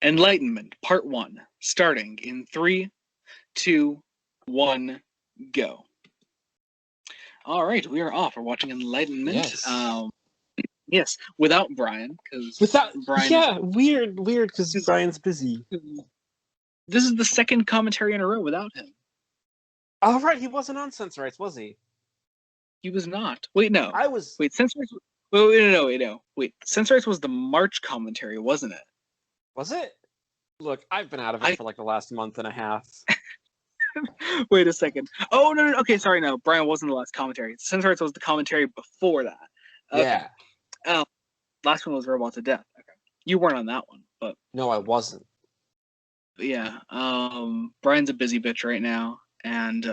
Enlightenment, Part 1, starting in 3, 2, 1, go. All right, we are off. We're watching Enlightenment. Yes. Without Brian, because Without Brian. Yeah, weird, because Brian's busy. This is the second commentary in a row without him. Oh, right, he wasn't on Sense Rights, was he? He was not. Wait, no. I was. Wait, Sense Rights. No. Wait, Sense Rights was the March commentary, wasn't it? Was it? Look, I've been out of it for like the last month and a half. Wait a second. Oh, no. Okay, sorry, no. Brian wasn't the last commentary. Sense Rights was the commentary before that. Okay. Yeah. Last one was Robots of Death. Okay. You weren't on that one, but. No, I wasn't. But yeah. Brian's a busy bitch right now, and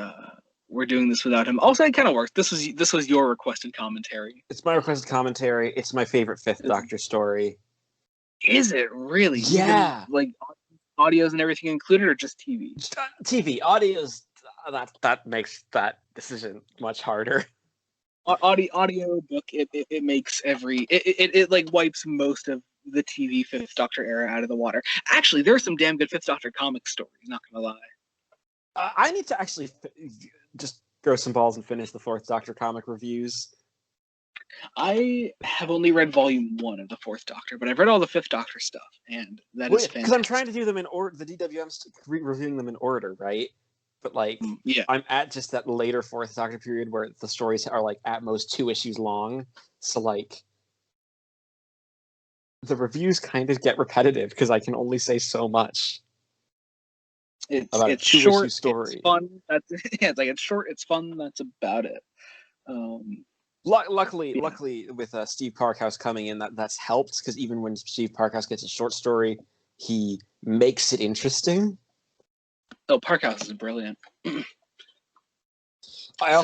we're doing this without him. Also, it kind of works. This was your requested commentary. It's my requested commentary. It's my favorite Fifth Doctor story. Is it really? Yeah. Even, like audios and everything included, or just TV? TV. Audios. That makes that decision much harder. Audio book. It makes it like wipes most of the TV Fifth Doctor era out of the water. Actually, there are some damn good Fifth Doctor comic stories. Not gonna lie. I need to actually just throw some balls and finish the Fourth Doctor comic reviews. I have only read volume 1 of the Fourth Doctor, but I've read all the Fifth Doctor stuff, and that is fantastic. Because I'm trying to do them in order. The DWM's reviewing them in order, right? But like, yeah, I'm at just that later Fourth Doctor period where the stories are like at most 2 issues long. So like, the reviews kind of get repetitive because I can only say so much. It's short, story. It's fun. It's like it's short, it's fun. That's about it. Luckily, with Steve Parkhouse coming in, that's helped because even when Steve Parkhouse gets a short story, he makes it interesting. Oh, Parkhouse is brilliant. I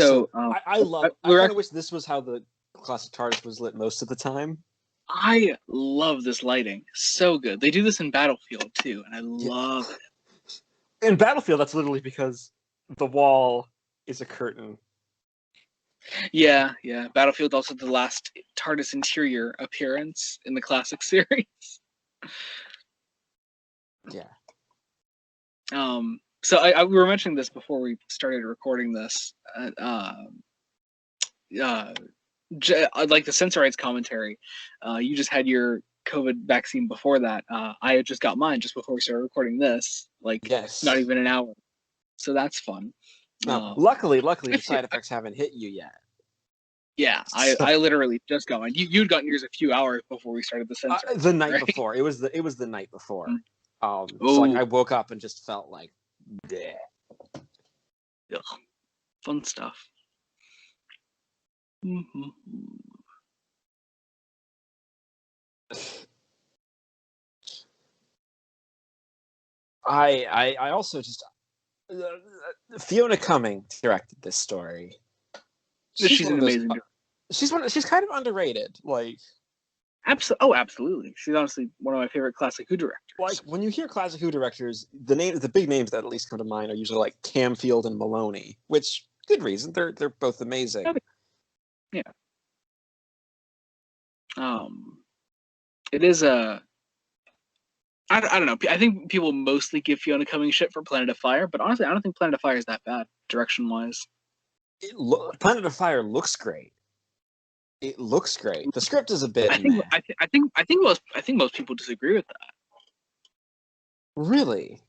kind of wish this was how the classic TARDIS was lit most of the time. I love this lighting. So good. They do this in Battlefield too, and I love it. In Battlefield, that's literally because the wall is a curtain. Yeah. Battlefield also the last TARDIS interior appearance in the classic series. Yeah. So we were mentioning this before we started recording this. Like the Sensor Rights commentary, you just had your COVID vaccine before that. I had just got mine just before we started recording this. Not even an hour. So that's fun. Luckily, the side effects haven't hit you yet. Yeah, I literally just got mine. You'd gotten yours a few hours before we started the Sensor. The night before. It was the night before. So like, I woke up and just felt like, bleh. Ugh. Fun stuff. Mm-hmm. I also just Fiona Cumming directed this story. She's an amazing. She's kind of underrated. Like, absolutely. She's honestly one of my favorite Classic Who directors. Like, when you hear Classic Who directors, the big names that at least come to mind are usually like Camfield and Maloney, which good reason. They're both amazing. Yeah. It is a. I don't know. I think people mostly give Fiona Cumming shit for Planet of Fire, but honestly, I don't think Planet of Fire is that bad direction-wise. Planet of Fire looks great. It looks great. The script is a bit. I think most people disagree with that. Really?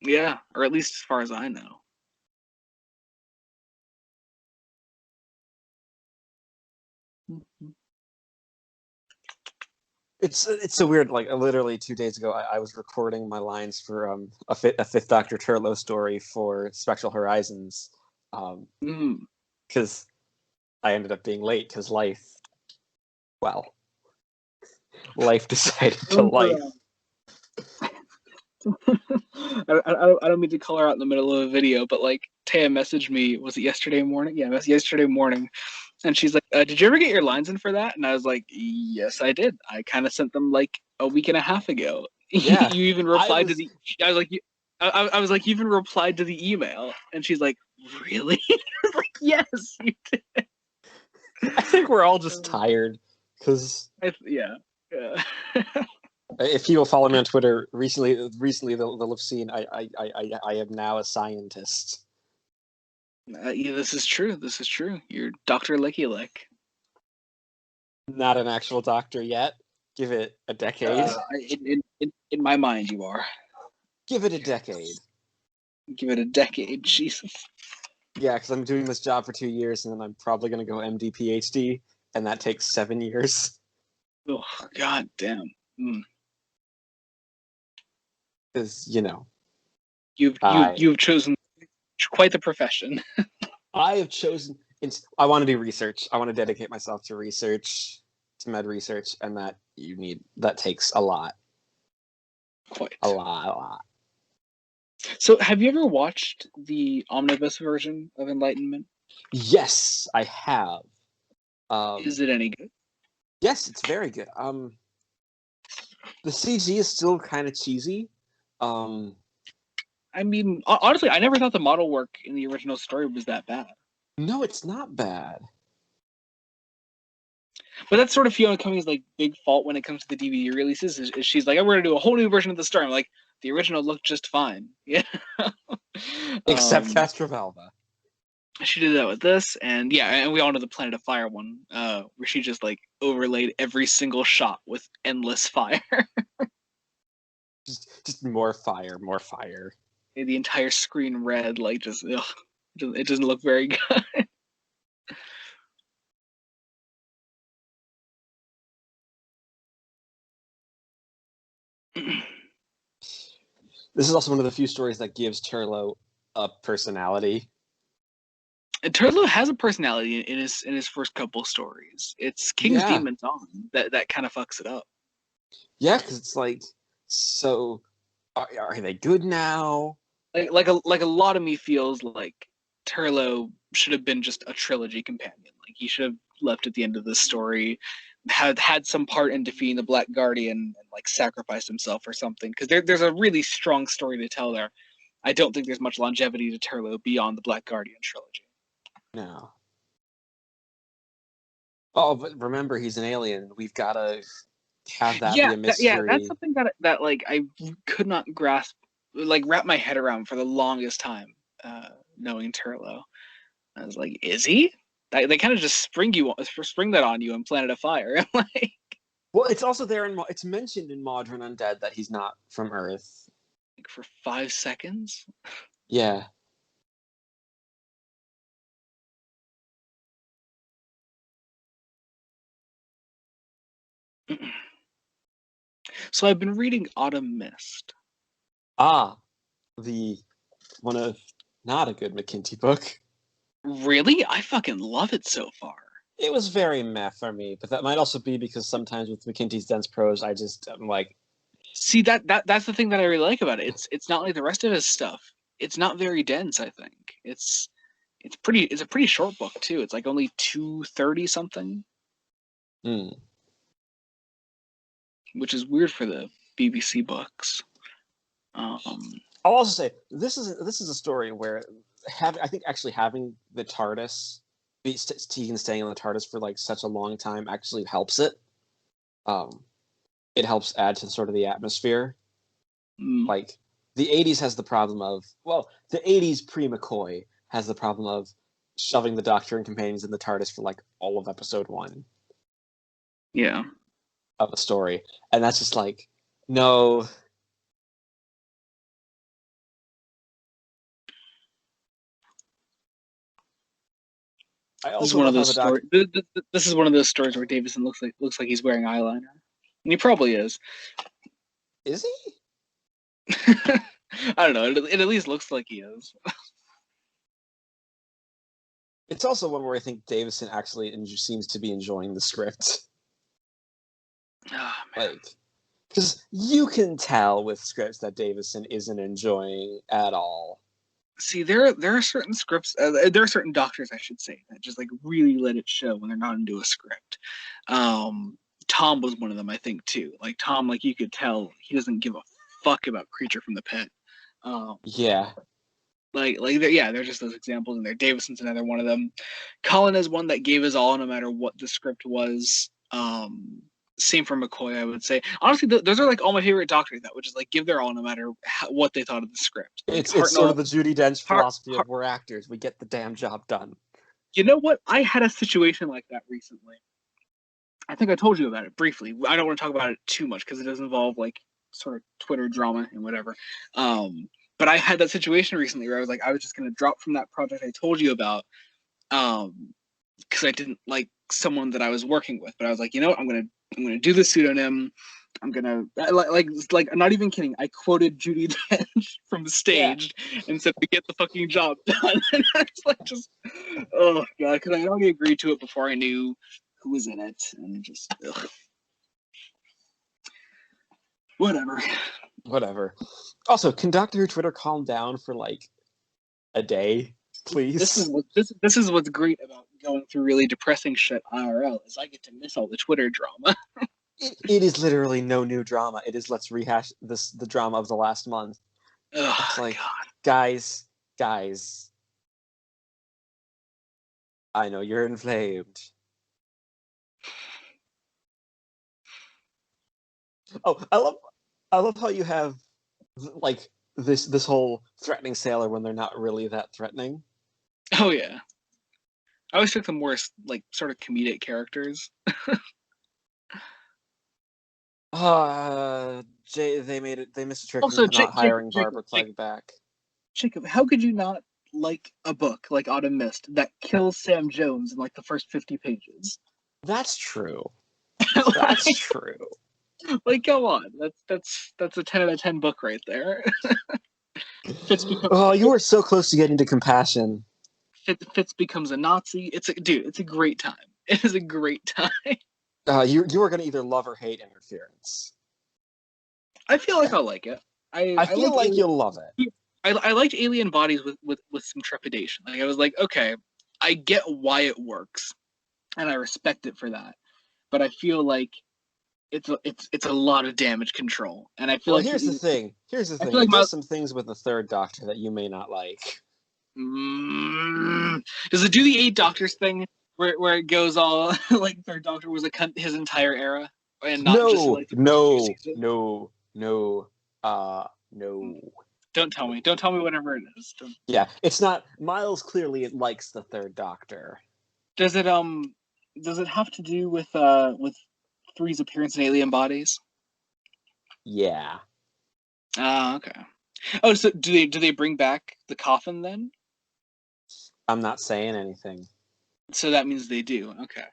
Yeah, or at least as far as I know. It's so weird. Like, literally 2 days ago, I was recording my lines for a Fifth Doctor Turlough story for Spectral Horizons, because I ended up being late because life decided to life. I don't mean to call her out in the middle of a video, but like Taya messaged me, was it yesterday morning? Yeah, it was yesterday morning. And she's like, did you ever get your lines in for that? And I was like, yes, I did. I kind of sent them like a week and a half ago. Yeah, you even replied to the. I was like, I was like, you even replied to the email, and she's like, really? I was like, yes, you did. I think we're all just tired because yeah. If people follow me on Twitter, recently they'll have seen I am now a scientist. Yeah, this is true. This is true. You're Dr. Licky Lick. Not an actual doctor yet. Give it a decade. In my mind, you are. Give it a decade. Give it a decade, Jesus. Yeah, because I'm doing this job for 2 years, and then I'm probably going to go MD PhD, and that takes 7 years. Oh, god damn. Mm. Because I You've chosen quite the profession. I have chosen. I want to do research. I want to dedicate myself to research, to med research, and that takes a lot, a Quite. lot, a lot. So, have you ever watched the omnibus version of Enlightenment? Yes, I have. Um, Is it any good? yes, it's very good. The CG is still kind of cheesy. Um, I mean, honestly, I never thought the model work in the original story was that bad. no, it's not bad. But that's sort of Fiona Cummings' like big fault when it comes to the DVD releases. Is she's like, "Oh, we're gonna do a whole new version of the story." I'm like, the original looked just fine. Yeah. Except um, Castrovalva. she did that with this, and yeah, and we all know the Planet of Fire one, where she just like overlaid every single shot with endless fire. Just more fire, more fire. The entire screen red, like just ugh, it doesn't look very good. This is also one of the few stories that gives Turlo a personality. And Turlo has a personality in his first couple stories. It's King's Yeah, Demons on that kind of fucks it up. yeah, because it's like, so are they good now? Like a lot of me feels like Turlo should have been just a trilogy companion. Like he should have left at the end of the story, had some part in defeating the Black Guardian and like sacrificed himself or something. Because there's a really strong story to tell there. I don't think there's much longevity to Turlo beyond the Black Guardian trilogy. No. Oh, but remember, he's an alien. We've got to have that be a Yeah, that's mystery. something that like I could not grasp, like wrap my head around for the longest time. Knowing Turlo, I was like, is he? They kind of just spring that on you in Planet of Fire. I'm like, Well, it's also there it's mentioned in Modern Undead that he's not from Earth. for 5 seconds. Yeah. So I've been reading Autumn Mist. Ah, the one of not a good McKinty book. Really, I fucking love it so far. It was very meh for me, but that might also be because sometimes with McKinty's dense prose, I'm like, See that's the thing that I really like about it. It's not like the rest of his stuff. It's not very dense. I think it's a pretty short book too. It's like only 230 something, hmm. which is weird for the BBC books. I'll also say this is a story where I think actually having the TARDIS, Tegan staying in the TARDIS for like such a long time actually helps it. Um, it helps add to sort of the atmosphere. mm, Like the '80s has the problem of the '80s pre McCoy has the problem of shoving the Doctor and companions in the TARDIS for like all of episode one yeah. of a story, and that's just like no. I This is also one of love how those the Doctor. stories. This is one of those stories where Davison looks like he's wearing eyeliner, and he probably is. Is he? I don't know. It at least looks like he is. It's also one where I think Davison actually seems to be enjoying the script. Oh, man. Like, because you can tell with scripts that Davison isn't enjoying at all. See, there are certain scripts. There are certain doctors, I should say, that just like really let it show when they're not into a script. Um, Tom was one of them, I think, too. Like Tom, like you could tell he doesn't give a fuck about Creature from the Pit. Um, Yeah. yeah, there's just those examples in there. Davison's another one of them. Colin is one that gave his all no matter what the script was. Same for McCoy, I would say. Honestly, those are like all my favorite doctors that would just like give their all no matter what they thought of the script. Like It's sort of Hartnell, the Judi Dench Hart, philosophy of we're actors, we get the damn job done. you know what? I had a situation like that recently. I think I told you about it briefly. I don't want to talk about it too much because it does involve like sort of Twitter drama and whatever. But I had that situation recently where I was like, I was just gonna drop from that project I told you about, because I didn't like someone that I was working with. But I was like, you know what? I'm gonna do the pseudonym. I'm gonna like I'm not even kidding. I quoted Judi Dench from the Yeah. stage and said to get the fucking job done. And I was like, just oh god, because I had already agreed to it before I knew who was in it, and just whatever. Whatever. Also, can Dr. Twitter calm down for like a day, This is please? this is what's great about going through really depressing shit IRL is I get to miss all the Twitter drama. It is literally no new drama. It is let's rehash the drama of the last month. It's Oh like, god. guys, I know you're inflamed. Oh, I love how you have like this whole threatening sailor when they're not really that threatening. Oh yeah. I always took the more like sort of comedic characters. They made it. They missed a trick Also, with not hiring Barbara Clegg back. Jacob, how could you not like a book like Autumn Mist that kills Sam Jones in like the first 50 pages? That's true. That's like, true. like, come on, that's a 10 out of 10 book right there. Fitz becomes Oh, you were so close to getting to compassion. Fitz becomes a Nazi. It's a dude. It's a great time. It is a great time. You were gonna either love or hate interference. I feel like I'll like it. I I feel like like you'll love it. I liked alien bodies with some trepidation. Like I was like, okay, I get why it works, and I respect it for that. But I feel like it's a lot of damage control, and I feel Well, like here's the thing. Here's the I thing. feel like It my does some things with the third Doctor that you may not like. mm, does it do the Eight Doctors thing where it goes all like Third Doctor was a cunt his entire era, and not just No, like the first few no, seasons? no, no, no. Don't tell me whatever it is. Yeah, it's not. Miles clearly likes the third Doctor. Does it does it have to do with Three's appearance in alien bodies? Yeah. Ah, okay. Oh, so do they bring back the coffin then? I'm not saying anything. So that means they do. Okay.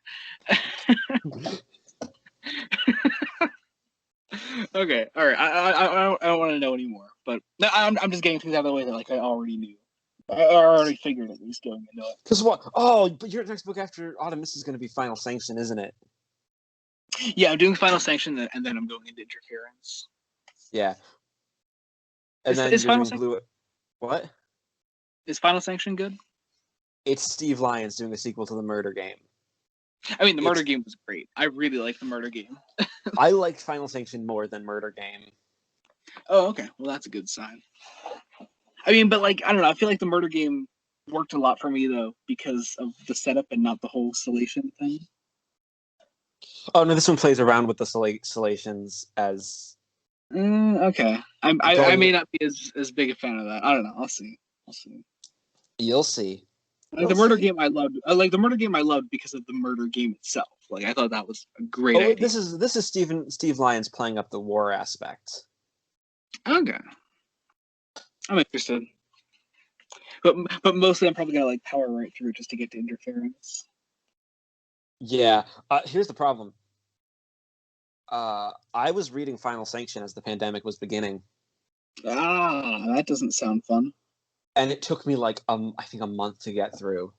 Okay. All right. I don't want to know anymore. But no, I'm just getting things out of the way that like I already knew. I already figured at least going into it. Because what? Oh, but your next book after Autumn Mist is going to be Final Sanction, isn't it? Yeah, I'm doing Final Sanction and then I'm going into Interference. Yeah. And then Is you're Final doing Sanction Blue. What? is Final Sanction good? It's Steve Lyons doing a sequel to the Murder Game. I mean, the Murder It's. Game was great. I really like the Murder Game. I liked Final Sanction more than Murder Game. Oh, okay. Well, that's a good sign. I mean, but like I don't know. I feel like the Murder Game worked a lot for me though because of the setup and not the whole Salation thing. Oh no, this one plays around with the Salations as Okay. I going. may not be as big a fan of that. I don't know. I'll see. I'll see. You'll see. Like You'll the murder see. game, I loved. Like the murder game, I loved because of the murder game itself. Like I thought that was a great Oh, idea. this is Steve Lyons playing up the war aspect. Okay, I'm interested. But mostly, I'm probably gonna like power right through just to get to interference. Yeah. Here's the problem. I was reading Final Sanction as the pandemic was beginning, Ah, that doesn't sound fun. and it took me like I think a month to get through.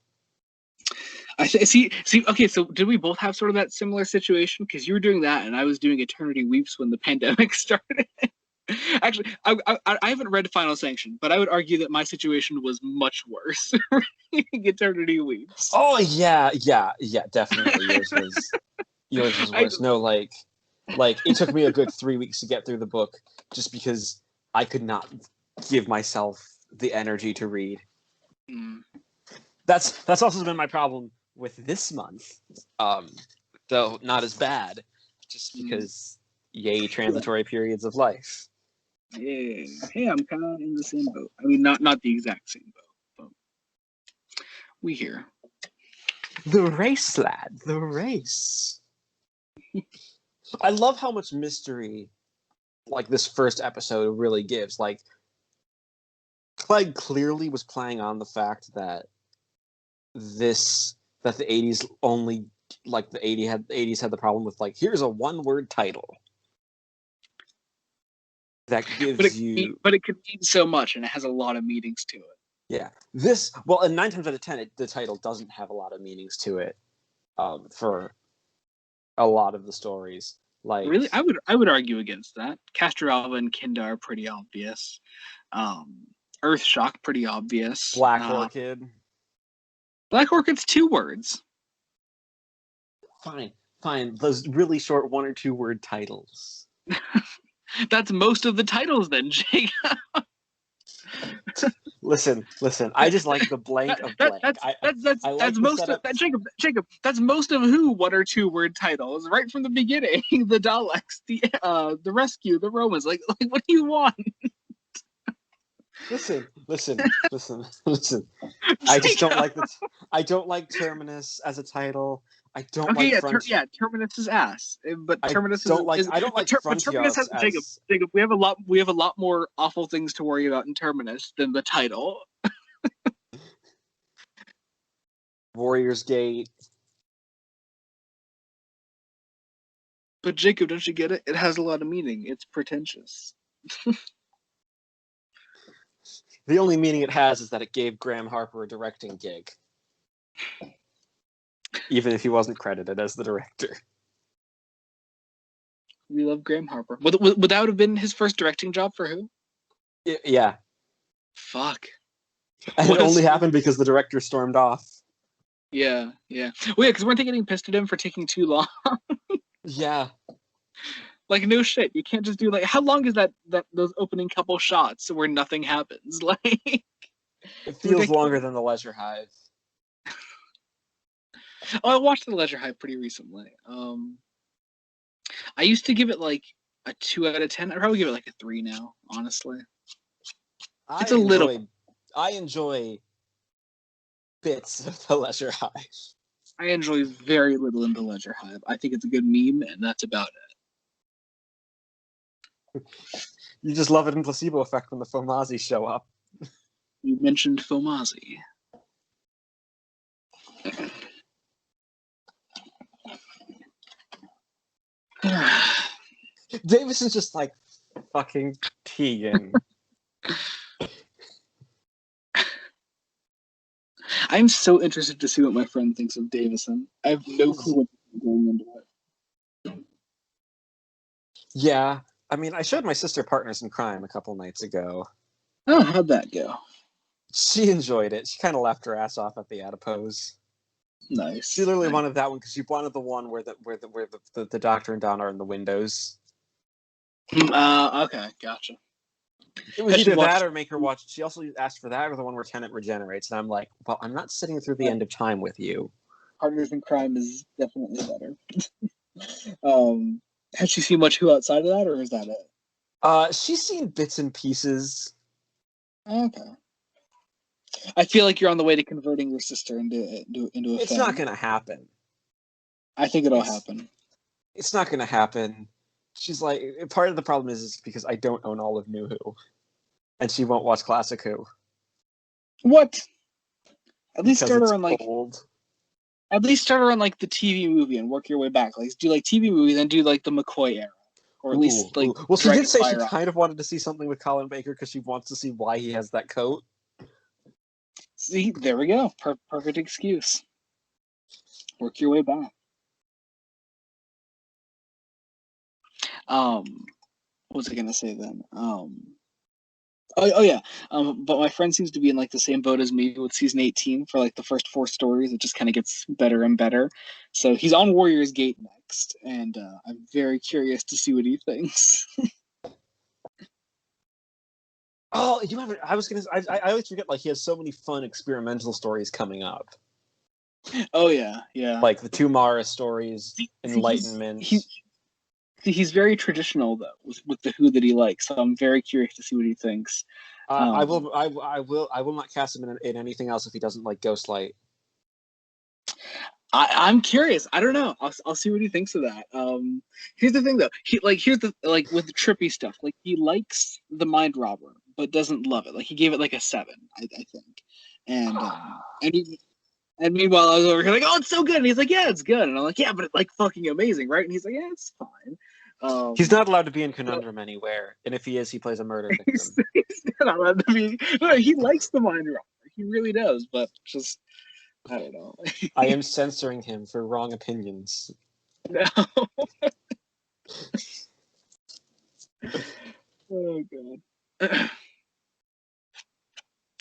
See. Okay, so did we both have sort of that similar situation? Because you were doing that, and I was doing Eternity Weeps when the pandemic started. Actually, I haven't read Final Sanction, but I would argue that my situation was much worse. Eternity Weeps. Oh yeah, definitely. Yours was I worse. No, like it took me a good 3 weeks to get through the book just because I could not give myself the energy to read. mm, That's also been my problem with this month. Though not as bad. just because, yay, transitory periods of life. Yeah. Hey, I'm kind of in the same boat. I mean, not the exact same boat, but we here. The race, lad. The race. I love how much mystery, like, this first episode really gives. Like, Clegg clearly was playing on the fact that that the 80s only, like, the 80s had the problem with, like, here's a one-word title that gives you. But it could mean so much, and it has a lot of meanings to it. Yeah, and 9 times out of 10, the title doesn't have a lot of meanings to it, for a lot of the stories. Like, Really, I would argue against that. Castor Alva and Kinda are pretty obvious. Earth Shock, pretty obvious. Black Orchid. Black Orchid's 2 words. Fine. Those really short 1 or 2 word titles. That's most of the titles, then, Jake. Listen. I just like the blank of blank. That's most of that, Jacob. That's most of who 1 or 2 word titles right from the beginning. The Daleks, the Rescue, the Romans. Like what do you want? Listen. I just don't like I don't like Terminus as a title. I don't like Terminus is ass, but Terminus I don't like Terminus has Jacob. We have a lot more awful things to worry about in Terminus than the title. Warrior's Gate. But Jacob, don't you get it? It has a lot of meaning. It's pretentious. The only meaning it has is that it gave Graham Harper a directing gig, even if he wasn't credited as the director. We love Graham Harper. Would that have been his first directing job for who? Yeah. Fuck. And it only happened because the director stormed off. Yeah. Well, yeah, because weren't they getting pissed at him for taking too long? Yeah. Like, no shit. You can't just do, like, how long is that those opening couple shots where nothing happens? Like, it feels longer than the Leisure Hive. I watched the Leisure Hive pretty recently. I used to give it like a 2 out of 10. I'd probably give it like a 3 now, honestly. I enjoy bits of the Leisure Hive. I enjoy very little in the Leisure Hive. I think it's a good meme, and that's about it. You just love it in Placebo Effect when the Fomazi show up. You mentioned Fomazi. Davison's just like, fucking Tegan. I'm so interested to see what my friend thinks of Davison. I have no clue what's going into it. Yeah. I mean, I showed my sister Partners in Crime a couple nights ago. Oh, how'd that go? She enjoyed it. She kind of laughed her ass off at the adipose. Nice. She literally wanted that one because she wanted the one where the Doctor and Don are in the windows. Okay, gotcha. It was either that or make her watch. She also asked for that or the one where Tennant regenerates, and I'm like, well, I'm not sitting through the end of time with you. Partners in Crime is definitely better. Has she seen much Who outside of that, or is that it? She's seen bits and pieces. Okay. I feel like you're on the way to converting your sister into a It's fan. not going to happen. I think it'll happen. It's not going to happen. She's like, part of the problem is because I don't own all of New Who, and she won't watch Classic Who. What? At least because start her on like old. At least start her on like the TV movie and work your way back. Like do like TV movie, then do like the McCoy era, or at least like. Well, she did say she kind of wanted to see something with Colin Baker because she wants to see why he has that coat. See, there we go. Perfect excuse. Work your way back. What was I gonna say then? Oh yeah. But my friend seems to be in like the same boat as me with season 18 for like the first 4 stories. It just kind of gets better and better. So he's on Warrior's Gate next, and I'm very curious to see what he thinks. Oh, you haven't. I always forget. Like he has so many fun experimental stories coming up. Oh yeah. Like the 2 Mara stories, Enlightenment. he's very traditional though with the Who that he likes. So I'm very curious to see what he thinks. I Um, will. I will not cast him in anything else if he doesn't like Ghostlight. I'm curious. I don't know. I'll see what he thinks of that. Here's the thing though. Here's the like with the trippy stuff. Like he likes the Mind Robber, but doesn't love it. Like he gave it like a 7, I think. And and meanwhile I was over here like, oh, it's so good. And he's like, yeah, it's good. And I'm like, yeah, but it's like fucking amazing, right? And he's like, yeah, it's fine. He's Um, not allowed to be in so Conundrum anywhere, and if he is, he plays a murder he's, victim. he's not allowed to be. No, he likes the Mind Robber. He really does, but just I don't know. I am censoring him for wrong opinions. No. Oh god.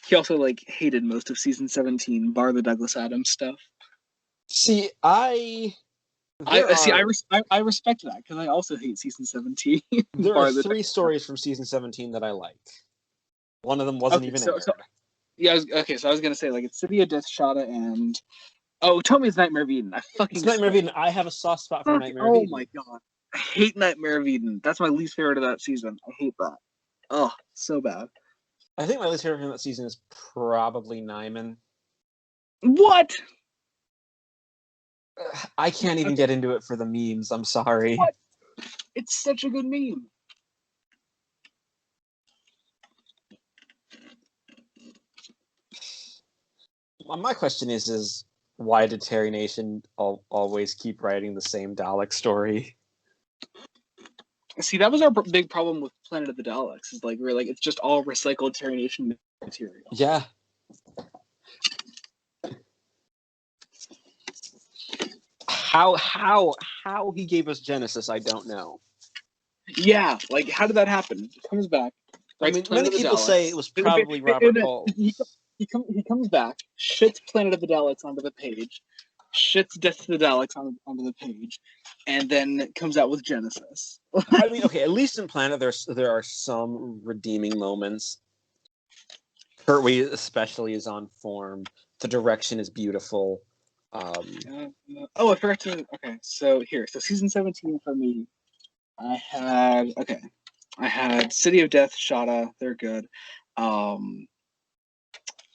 He also like hated most of season 17, bar the Douglas Adams stuff. See, I there see. are I respect that because I also hate season 17, there are bar the. three stories from season 17 that I like. One of them wasn't Okay, even so aired. yeah, okay. So I was gonna say like it's City of Death, Shada, and tell me it's Nightmare of Eden. I It's fucking Nightmare of swear. Eden. I have a soft spot for Fuck. Nightmare of Oh Eden. my god, I hate Nightmare of Eden. That's my least favorite of that season. I hate that. Oh, so bad. I think my least favorite from that season is probably Nyman. What? I can't even get into it for the memes. I'm sorry. What? It's such a good meme. My question is why did Terry Nation always keep writing the same Dalek story? See, that was our big problem with Planet of the Daleks. Is like we're like it's just all recycled Terry Nation material. Yeah. How he gave us Genesis, I don't know. Yeah, like how did that happen? He comes back, I writes mean, Planet many of the people say Daleks. it was probably Robert Coles. He comes back, shits Planet of the Daleks onto the page, shits Death to the Daleks onto the page, and then comes out with Genesis. I mean, okay, at least in Planet, there are some redeeming moments. Pertwee especially is on form. The direction is beautiful. I forgot to. Okay, so here, so season 17 for me, I had City of Death, Shada. They're good. Um,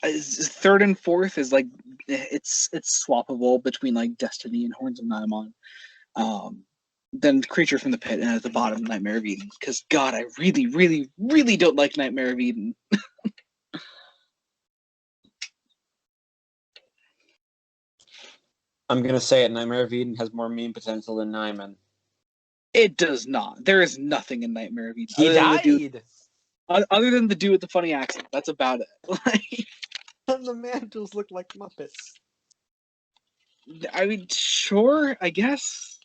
Third and fourth is like it's swappable between like Destiny and Horns of Nymon. Um, then Creature from the Pit, and at the bottom, Nightmare of Eden. Because God, I really, really, really don't like Nightmare of Eden. I'm gonna say it. Nightmare of Eden has more meme potential than Nyman. It does not. There is nothing in Nightmare of Eden He died. other than the dude with the funny accent. That's about it. And the mantles look like Muppets. I mean, sure, I guess.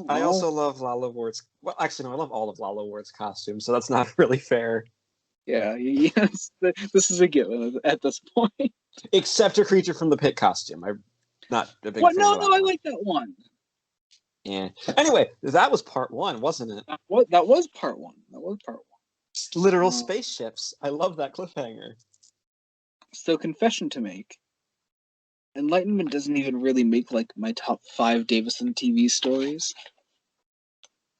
I also love Lala Ward's. Well, actually, no, I love all of Lala Ward's costumes, so that's not really fair. Yeah, yes, this is a given at this point. Except a Creature from the Pit costume. I'm not a big What? fan No, of no, that I one. like that one. Yeah. Anyway, that was part one, wasn't it? That was part one. That was part Literal one. spaceships. I love that cliffhanger. So, confession to make. Enlightenment doesn't even really make like my top 5 Davison TV stories.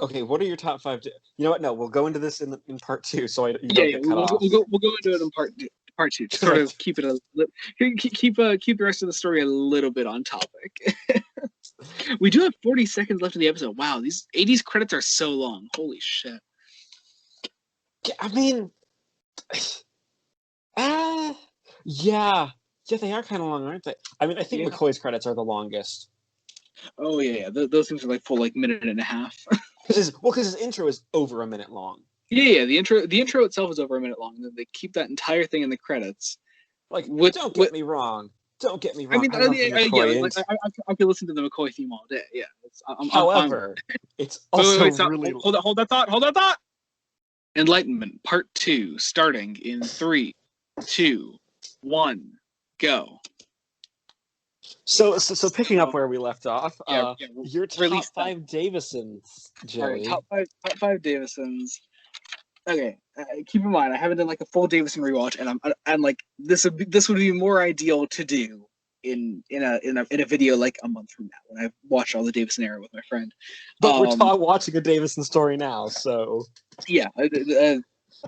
Okay, what are your top 5? You know what? No, we'll go into this in part 2, so you Yeah, don't get cut off. we'll go into it in part two to sort of keep it keep the rest of the story a little bit on topic. We do have 40 seconds left of the episode. Wow, these 80s credits are so long. Holy shit. I mean, yeah, they are kind of long, aren't they? I mean, I think McCoy's credits are the longest. Oh yeah. Those things are like full like minute and a half. Because his intro is over a minute long. Yeah. The intro itself is over a minute long. And then they keep that entire thing in the credits. Like, don't get me wrong. Don't get me wrong. I mean, I could listen to the McCoy theme all day. Yeah. However, it's also really. Hold that thought. Enlightenment Part 2, starting in 3, 2, 1, go. So picking up where we left off, your top 5 Davisons, Joey. All right, top five Davisons. Okay, keep in mind I haven't done like a full Davison rewatch, and I'm like this would be more ideal to do in a video like a month from now when I watch all the Davison era with my friend. But we're watching a Davison story now, so Yeah,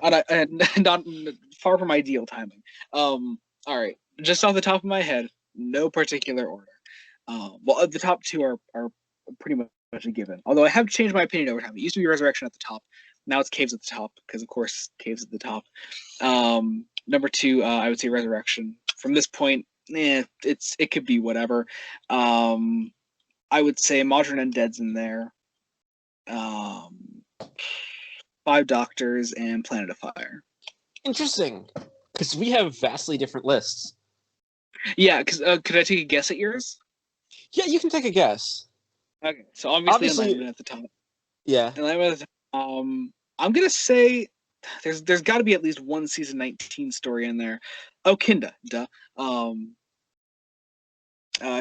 not far from ideal timing. All right, just off the top of my head, no particular order. Well, the top two are pretty much a given. Although I have changed my opinion over time. It used to be Resurrection at the top. Now it's Caves at the top because, of course, Caves at the top. Number two, I would say Resurrection. From this point, it could be whatever. I would say Modern Undead's in there. Five Doctors and Planet of Fire. interesting, because we have vastly different lists. Yeah, because could I take a guess at yours? Yeah, you can take a guess. Okay, so obviously Enlightenment at the top. Yeah. Enlightenment at the top. I'm gonna say there's got to be at least one season 19 story in there. Oh, Kinda, duh.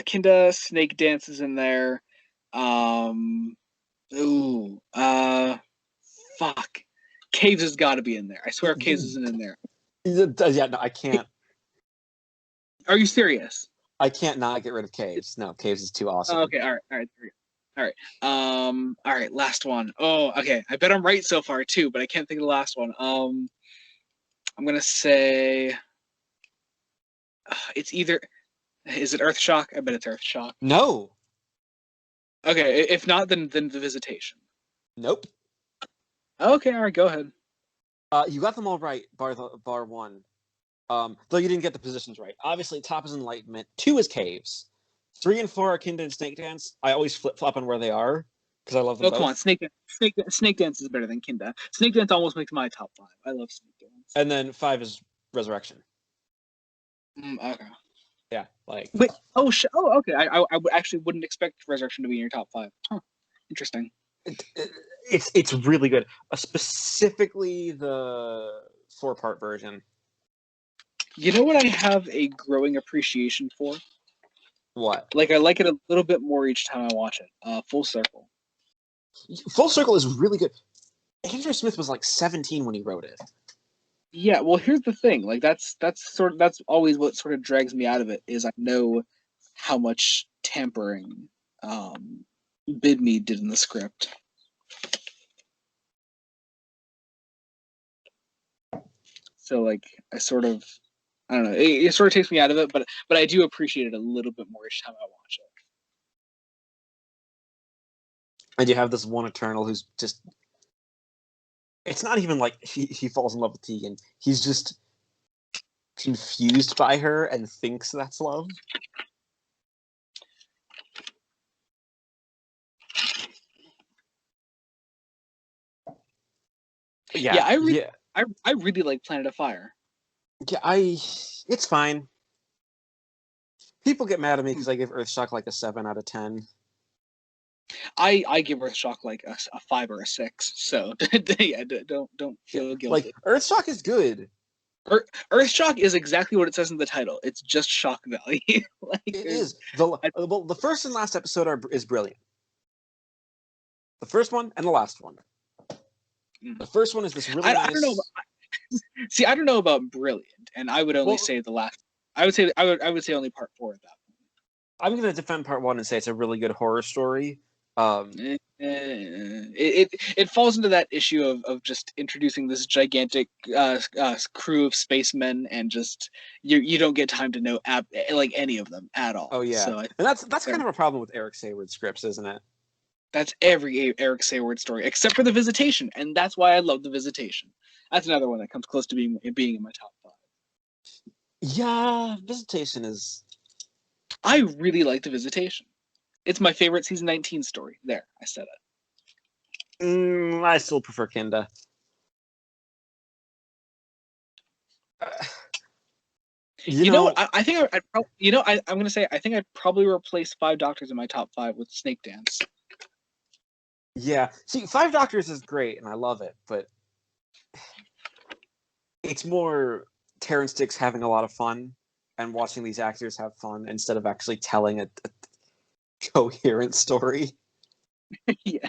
Kinda, Snake Dance is in there. Ooh, fuck. Caves has got to be in there. I swear Caves isn't in there. Yeah, no, I can't. Are you serious? I can't not get rid of Caves. No, Caves is too awesome. Okay, all right. All right, last one. Oh, okay. I bet I'm right so far too, but I can't think of the last one. I'm gonna say it's either. Is it Earthshock? I bet it's Earthshock. No. Okay, if not, then the Visitation. Nope. Okay, all right, go ahead. You got them all right, bar one. Though you didn't get the positions right. Obviously, top is Enlightenment. 2 is Caves. 3 and 4 are Kinda and Snake Dance. I always flip flop on where they are because I love them Oh, both. come on, Snake Dance is better than Kinda. Snake Dance almost makes my top 5. I love Snake Dance. And then 5 is Resurrection. Okay. Yeah, like. Wait. Oh, oh, okay. I actually wouldn't expect Resurrection to be in your top 5. Huh. Interesting. It's really good. Specifically the 4-part version. You know what I have a growing appreciation for? What? Like I like it a little bit more each time I watch it. Full Circle. Full Circle is really good. Andrew Smith was like 17 when he wrote it. Yeah, well, here's the thing. Like that's always what sort of drags me out of it is I know how much tampering Bidmead did in the script. So like I don't know. It sort of takes me out of it, but I do appreciate it a little bit more each time I watch it. And you have this one Eternal who's just. It's not even like he falls in love with Tegan. He's just confused by her and thinks that's love. Yeah, I really like Planet of Fire. Yeah, it's fine. People get mad at me because I give Earthshock like a 7 out of 10. I give Earthshock like a 5 or a 6. So yeah, don't feel guilty. Like Earthshock is good. Earthshock is exactly what it says in the title. It's just shock value. Like, it is. The first and last episode is brilliant. The first one and the last one. The first one is this really nice. I don't know. See, I don't know about brilliant, and I would only say the last. I would say only part 4 of that. I'm going to defend part 1 and say it's a really good horror story. It falls into that issue of just introducing this gigantic crew of spacemen, and just you don't get time to know like any of them at all. Oh yeah, so and that's kind of a problem with Eric Sayward scripts, isn't it? That's every Eric Sayward story except for The Visitation, and that's why I love The Visitation. That's another one that comes close to being in my top 5. Yeah, Visitation is. I really like The Visitation. It's my favorite season 19 story. There, I said it. I still prefer Kinda. You know what? I think I'd probably. I'm gonna say I think I'd probably replace 5 Doctors in my top 5 with Snake Dance. Yeah, see, 5 Doctors is great, and I love it, but it's more Terrence Dicks having a lot of fun and watching these actors have fun instead of actually telling a coherent story. Yeah.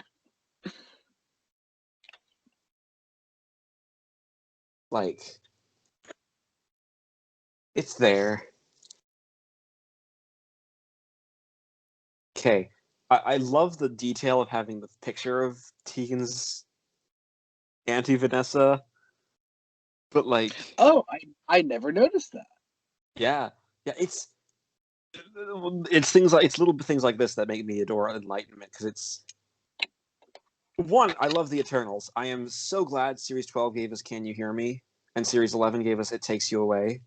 Like, it's there. Okay, I love the detail of having the picture of Tegan's Auntie Vanessa, but like, Oh, I never noticed that. yeah, yeah, it's things like it's little things like this that make me adore Enlightenment because it's one. I love the Eternals. I am so glad Series 12 gave us "Can You Hear Me" and Series 11 gave us "It Takes You Away."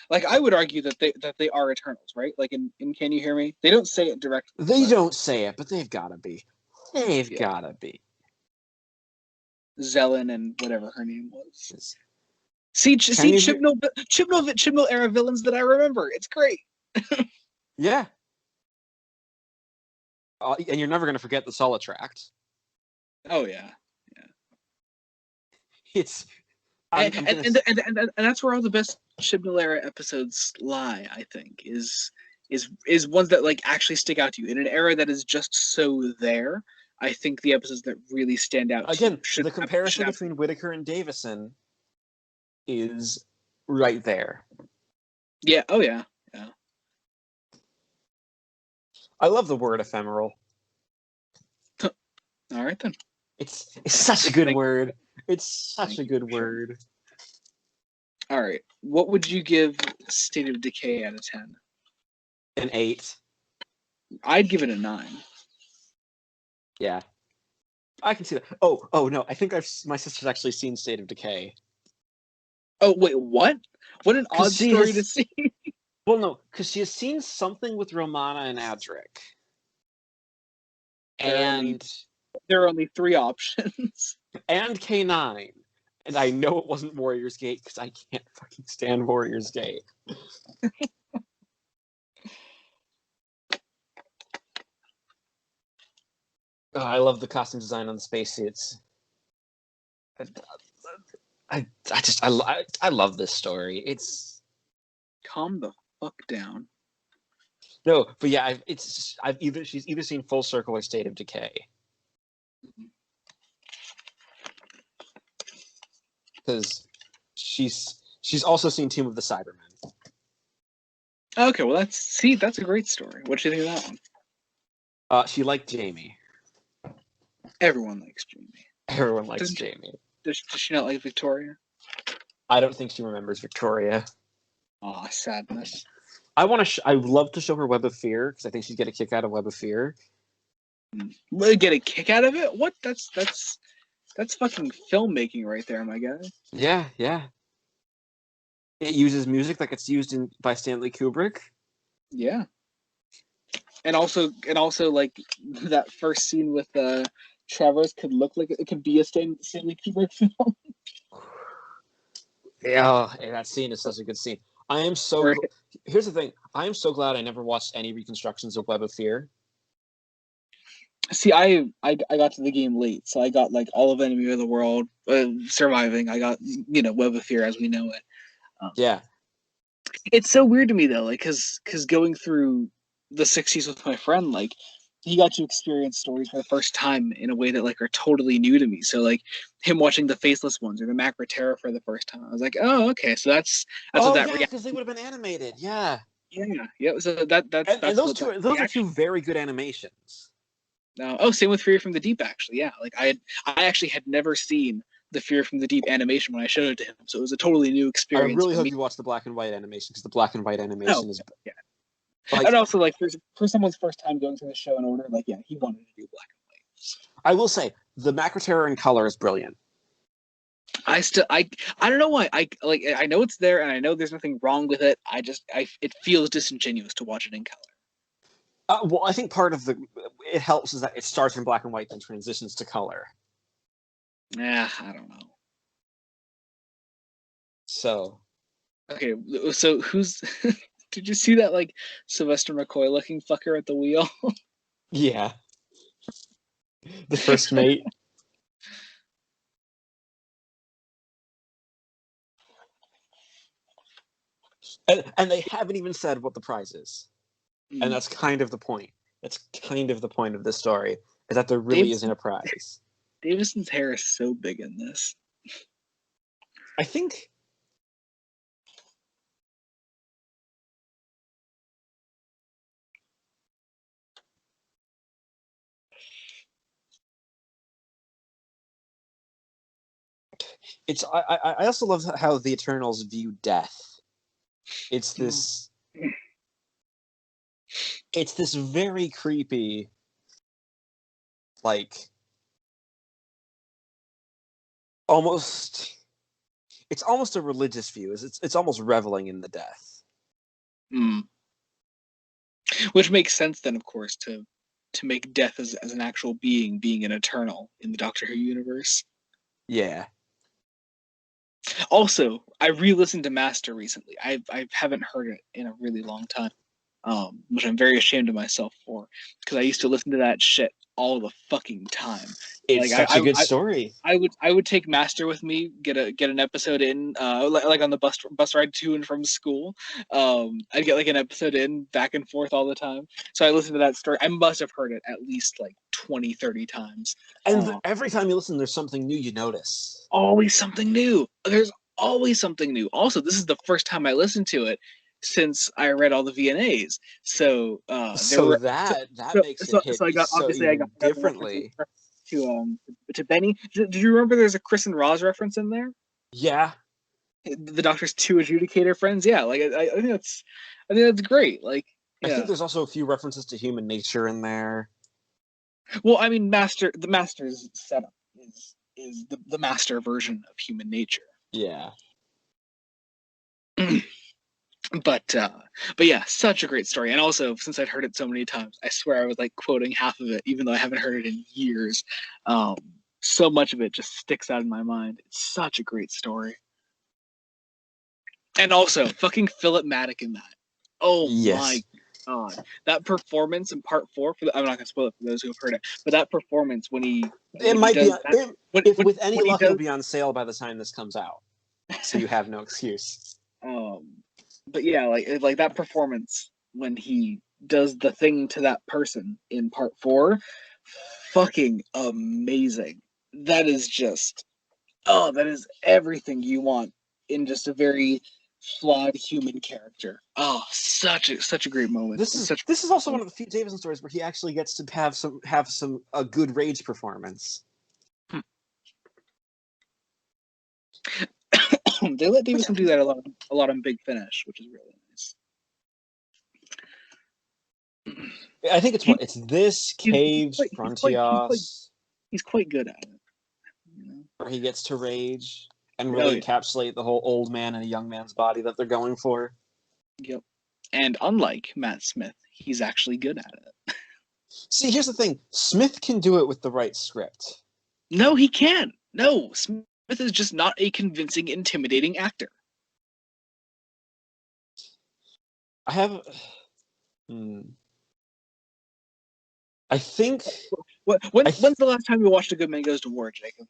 Like I would argue that they are Eternals, right? Like in Can You Hear Me? They don't say it directly, They but don't say it, but they've gotta be. They've yeah, gotta be. Zelen and whatever her name was. It's- See, Can you hear? Chibnall era villains that I remember. It's great. Yeah, and you're never gonna forget the Solitract. Oh yeah, yeah. It's. And I'm and, gonna. and, and, and, and that's where all the best Chibnall era episodes lie. I think is ones that like actually stick out to you in an era that is just so there. I think the episodes that really stand out to you Again, the should comparison have. between Whitaker and Davison is right there. Yeah. Oh yeah. Yeah. I love the word ephemeral. All right then. It's such a good Thank, word. It's such thank a you good for sharing. word. All right. What would you give State of Decay out of 10? An 8. I'd give it a 9. Yeah, I can see that. Oh no, I think my sister's actually seen State of Decay Oh wait, what? What an because odd she story to has. see. Well, no, because she has seen something with Romana and Adric, there are only and there are only 3 options. K9, and I know it wasn't Warrior's Gate because I can't fucking stand Warrior's Gate. Oh, I love the costume design on the spacesuits. I love this story. It's Calm the fuck down. no, but yeah, she's either seen Full Circle or State of Decay because she's also seen Tomb of the Cybermen. Okay, well that's a great story. What do you think of that one? She liked Jamie. Everyone likes Jamie. Everyone likes Doesn't Jamie. does she not like Victoria? I don't think she remembers Victoria. Aw, sadness. I would love to show her Web of Fear because I think she'd get a kick out of Web of Fear. Will get a kick out of it? What? That's fucking filmmaking right there, my guy. Yeah, yeah. It uses music like it's used by Stanley Kubrick. Yeah. And also like that first scene with Travers could look like it could be a Stanley Kubrick film. Yeah, that scene is such a good scene. I am Where so. Here's the thing. I am so glad I never watched any reconstructions of Web of Fear. see, I got to the game late, so I got like all of Enemy of the World, surviving. I got Web of Fear as we know it. Um, Yeah. it's so weird to me though, like because going through the '60s with my friend, like he got to experience stories for the first time in a way that like are totally new to me. So like him watching the Faceless Ones or the Macra Terror for the first time, I was like, oh, okay, so that's what Oh that yeah, because they reaction. would have been animated. Yeah. Yeah. So And that's what that those are two reaction. very good animations. Oh, same with Fear from the Deep. Actually, yeah. Like I actually had never seen the Fear from the Deep animation when I showed it to him, so it was a totally new I experience really for hope me. you watch the black and white animation because the black and white Oh, animation is yeah. And like also like for someone's first time going through the show in order, like yeah, he wanted to do black and white. So. I will say the Macro Terror in color is brilliant. I don't know why I know it's there and I know there's nothing wrong with it. It feels disingenuous to watch it in color. Well, I think part of it helps is that it starts in black and white then transitions to color. Yeah, I don't know. So Okay, so who's did you see that like Sylvester McCoy looking fucker at the wheel? yeah, the first mate. And they haven't even said what the prize is. And that's kind of the point. That's kind of the point of this story, is that there really isn't Davison a prize. Davison's hair is so big in this. I think I also love how the Eternals view death. It's this very creepy, like, almost it's almost a religious view. It's almost reveling in the death. Mm. Which makes sense then, of course, to make death as an actual being an eternal in the Doctor Who universe. Yeah. Also, I re-listened to Master recently. I haven't heard it in a really long time, which I'm very ashamed of myself for, because I used to listen to that shit all the fucking time. It's Like such a good story. I would take Master with me, get an episode in, like on the bus ride to and from school. I'd get like an episode in back and forth all the time. So I listened to that story. I must have heard it at least like 20, 30 times. And every time you listen, there's something new you notice. Always something new. There's always something new. Also, this is the first time I listened to it since I read all the VNAs. So there So were that makes it hit so I got so obviously I got even the references differently. to Benny. Did you remember there's a Chris and Roz reference in there? Yeah. The Doctor's two adjudicator friends. Yeah, like I think that's great. Like I think yeah. there's also a few references to human nature in there. Well, I mean, the Master's setup is the Master version of human nature. Yeah. But yeah, such a great story. And also, since I'd heard it so many times, I swear I was like quoting half of it, even though I haven't heard it in years. Um, so much of it just sticks out in my mind. It's such a great story. And also, fucking Philip Maddock in that. Oh my Yes. god, that performance in part four. I'm not gonna spoil it for those who have heard it, but that performance It when he might be does that, if with any when he luck it'll does be on sale by the time this comes out. So you have no excuse. um but yeah, like that performance when he does the thing to that person in part four, fucking amazing. That is just that is everything you want in just a very flawed human character. Oh, such a great moment. Such This is also one of the few Davison stories where he actually gets to have some a good rage performance. they let But yeah, Davison do that a lot on Big Finish, which is really nice. I think He, it's this he's, Caves Frontios he's quite good at it. You know? where he gets to rage and Oh really yeah. encapsulate the whole old man and a young man's body that they're going for. Yep. And unlike Matt Smith, he's actually good at it. See, here's the thing: Smith can do it with the right script. No, he can't. No, Smith is just not a convincing, intimidating actor. I have. I think. When's the last time you watched A Good Man Goes to War, Jacob?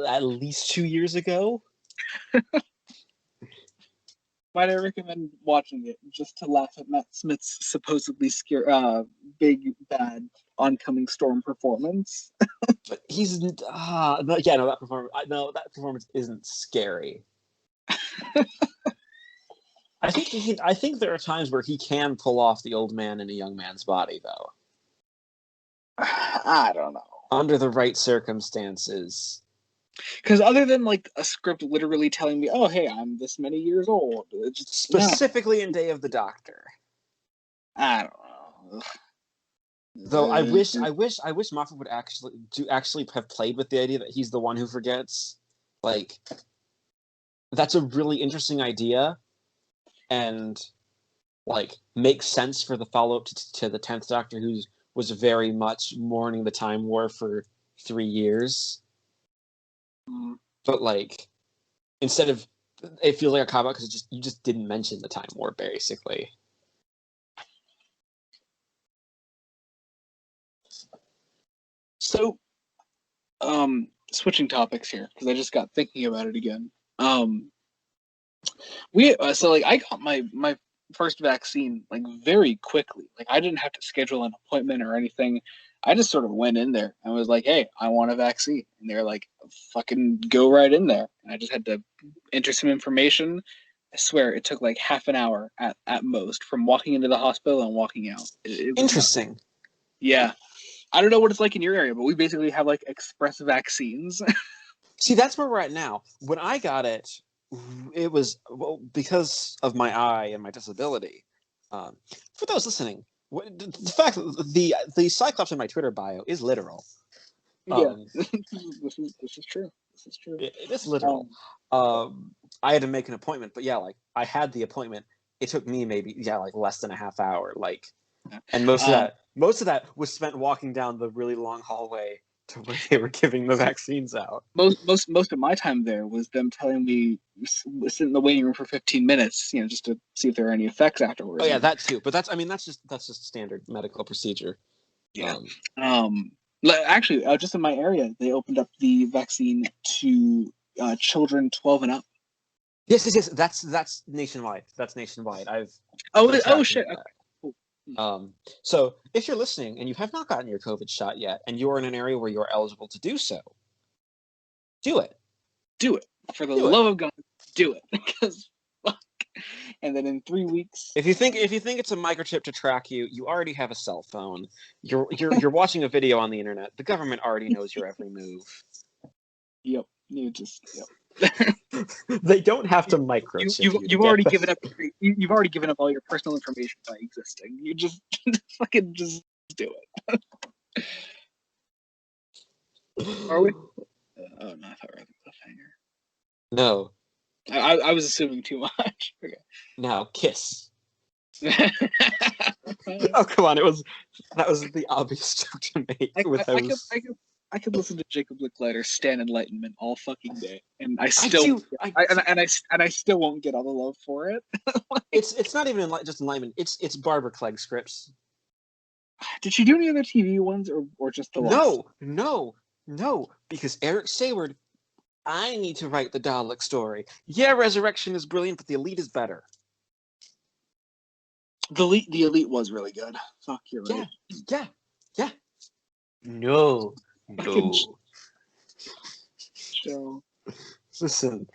At least 2 years ago. Might I recommend watching it just to laugh at Matt Smith's supposedly big bad oncoming storm performance? But he's no, that performance isn't scary. I think there are times where he can pull off the old man in a young man's body, though, I don't know. under the right circumstances. Because other than like a script literally telling me, "Oh, hey, I'm this many years old," it's just no. Specifically in Day of the Doctor. I don't know. Though I wish Moffat would actually have played with the idea that he's the one who forgets. Like, that's a really interesting idea, and like makes sense for the follow up to the 10th Doctor, who was very much mourning the Time War for 3 years. But like, instead of it feels like a cop out because you just didn't mention the Time War basically. So, switching topics here because I just got thinking about it again. So like I got my first vaccine like very quickly. Like I didn't have to schedule an appointment or anything. I just sort of went in there and was like, "Hey, I want a vaccine," and they're like, "Fucking go right in there." And I just had to enter some information. I swear it took like half an hour at most from walking into the hospital and walking out. It was nothing. Interesting. Yeah. I don't know what it's like in your area, but we basically have like express vaccines. See, that's where we're at now. When I got it, it was because of my eye and my disability. Um, for those listening, the fact that the Cyclops in my Twitter bio is literal. Yeah, this is true. This is true. It is literal. Um, I had to make an appointment, but yeah, like I had the appointment. It took me maybe like less than a half hour. Like, and um, most of that was spent walking down the really long hallway to where they were giving the vaccines out. most of my time there was them telling me sit in the waiting room for 15 minutes, just to see if there are any effects Oh afterwards. yeah, that too. But that's just standard medical procedure. Yeah. Um, Actually, just in my area, they opened up the vaccine to children 12 and up. Yes. That's nationwide. That's nationwide. I've been Oh tracking shit. that. Okay. Cool. So if you're listening and you have not gotten your COVID shot yet, and you're in an area where you're eligible to do so, do it. Do it for the Do it. love of God. Do it because fuck. And then in 3 weeks. If you think it's a microchip to track you, you already have a cell phone. You're watching a video on the internet. The government already knows your every move. Yep. You just yep. They don't have to microchip you to You've get already that. given up you've already given up all your personal information by existing. You just fucking just do it. Are we? Oh no, I thought we were at the cliffhanger. No. I was assuming too much. Okay. Now kiss. Oh come on! That was the obvious joke to make I, with I, I could those. I could I could listen to Jacob Licklider stand Enlightenment all fucking day, and I I still do. I and I still won't get all the love for it. It's not even just Enlightenment. It's Barbara Clegg scripts. Did she do any other TV ones or just the last? No. Because Eric Sayward, I need to write the Dalek story. Yeah, Resurrection is brilliant, but the Elite is better. The Elite was really good. Fuck, you're right. Yeah. No. Fucking show. Listen.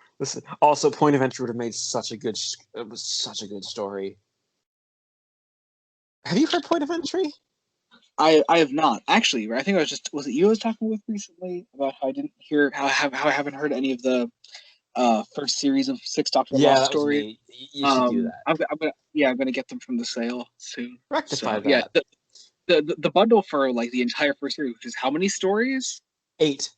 Also, Point of Entry would have made such a good. It was such a good story. Have you heard Point of Entry? I have not actually. I think was it you I was talking with recently about how I didn't hear how I haven't heard any of the first series of Six Doctor Yeah, Lost that was stories. me. You should do that. I'm gonna get them from the sale soon. Rectify So yeah, that. the bundle for like the entire first series, which is how many stories? 8.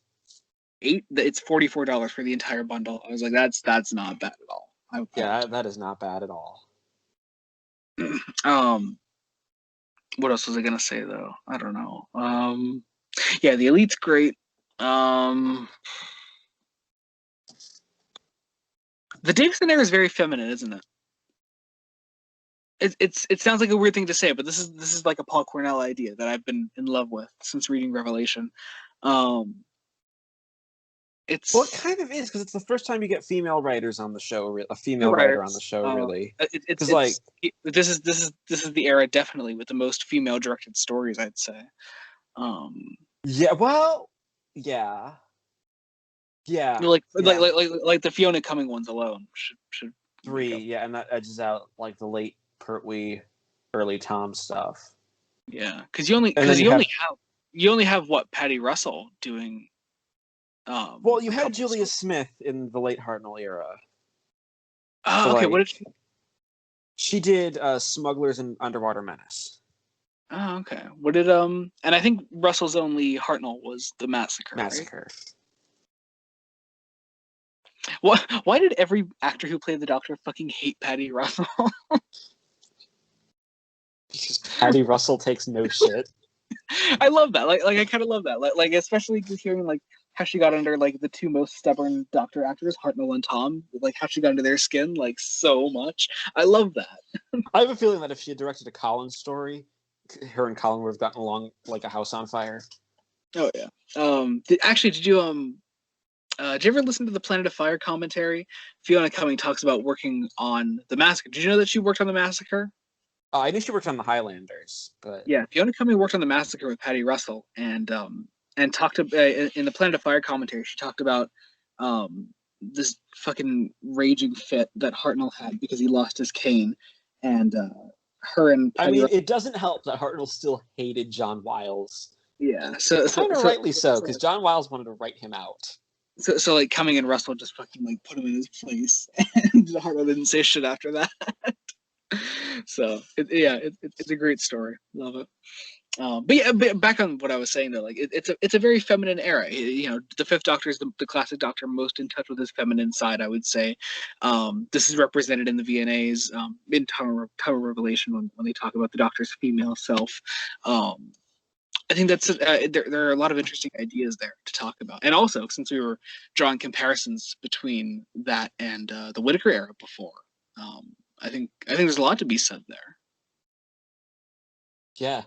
8. It's $44 for the entire bundle. I was like, that's not bad at all. Yeah, that is not bad at all. What else was I gonna say though? I don't know. Yeah, the Elite's great. The Davison era is very feminine, isn't it? It sounds like a weird thing to say, but this is like a Paul Cornell idea that I've been in love with since reading Revelation. It's Well, it kind of is because it's the first time you get female writers on the show. A female writer on the writers. show, really. It's Like, this is the era definitely with the most female directed stories, I'd say. yeah, well, yeah, yeah. Like the Fiona Cumming ones alone should 3, make up. yeah, and that edges out like the late Pertwee, early Tom stuff. Yeah, because And then you only have what Patty Russell doing. Well, you A had couple Julia stories. Smith in the late Hartnell era. Oh, So okay. like, What did she did Smugglers and Underwater Menace. Oh, okay. What did and I think Russell's only Hartnell was the massacre, right? Why did every actor who played the Doctor fucking hate Patty Russell? Because Patty Russell takes no shit. I love that. Like I kind of love that. Like especially hearing like how she got under like the two most stubborn Doctor actors, Hartnell and Tom. Like how she got under their skin like so much. I love that. I have a feeling that if she had directed a Collins story, her and Colin would have gotten along like a house on fire. Oh yeah. Did you ever listen to the Planet of Fire commentary? Fiona Cumming talks about working on the massacre. Did you know that she worked on the massacre? I knew she worked on the Highlanders, but Yeah, Fiona Cumming worked on the massacre with Patty Russell, and talked in the Planet of Fire commentary. She talked about this fucking raging fit that Hartnell had because he lost his cane, and her and I Patty mean, Russell. it doesn't help that Hartnell still hated John Wiles. Yeah. Kind of rightly so, because John Wiles wanted to write him out. So like Cumming and Russell just fucking like put him in his place, and Harlow didn't say shit after that. So it's a great story. Love it. But yeah, back on what I was saying though, like it's a very feminine era. You know, the Fifth Doctor is the classic Doctor most in touch with his feminine side, I would say. This is represented in the VNAs in Time of Revelation when they talk about the Doctor's female self. I think that's there are a lot of interesting ideas there to talk about, and also since we were drawing comparisons between that and the Whittaker era before, I think there's a lot to be said there. Yeah.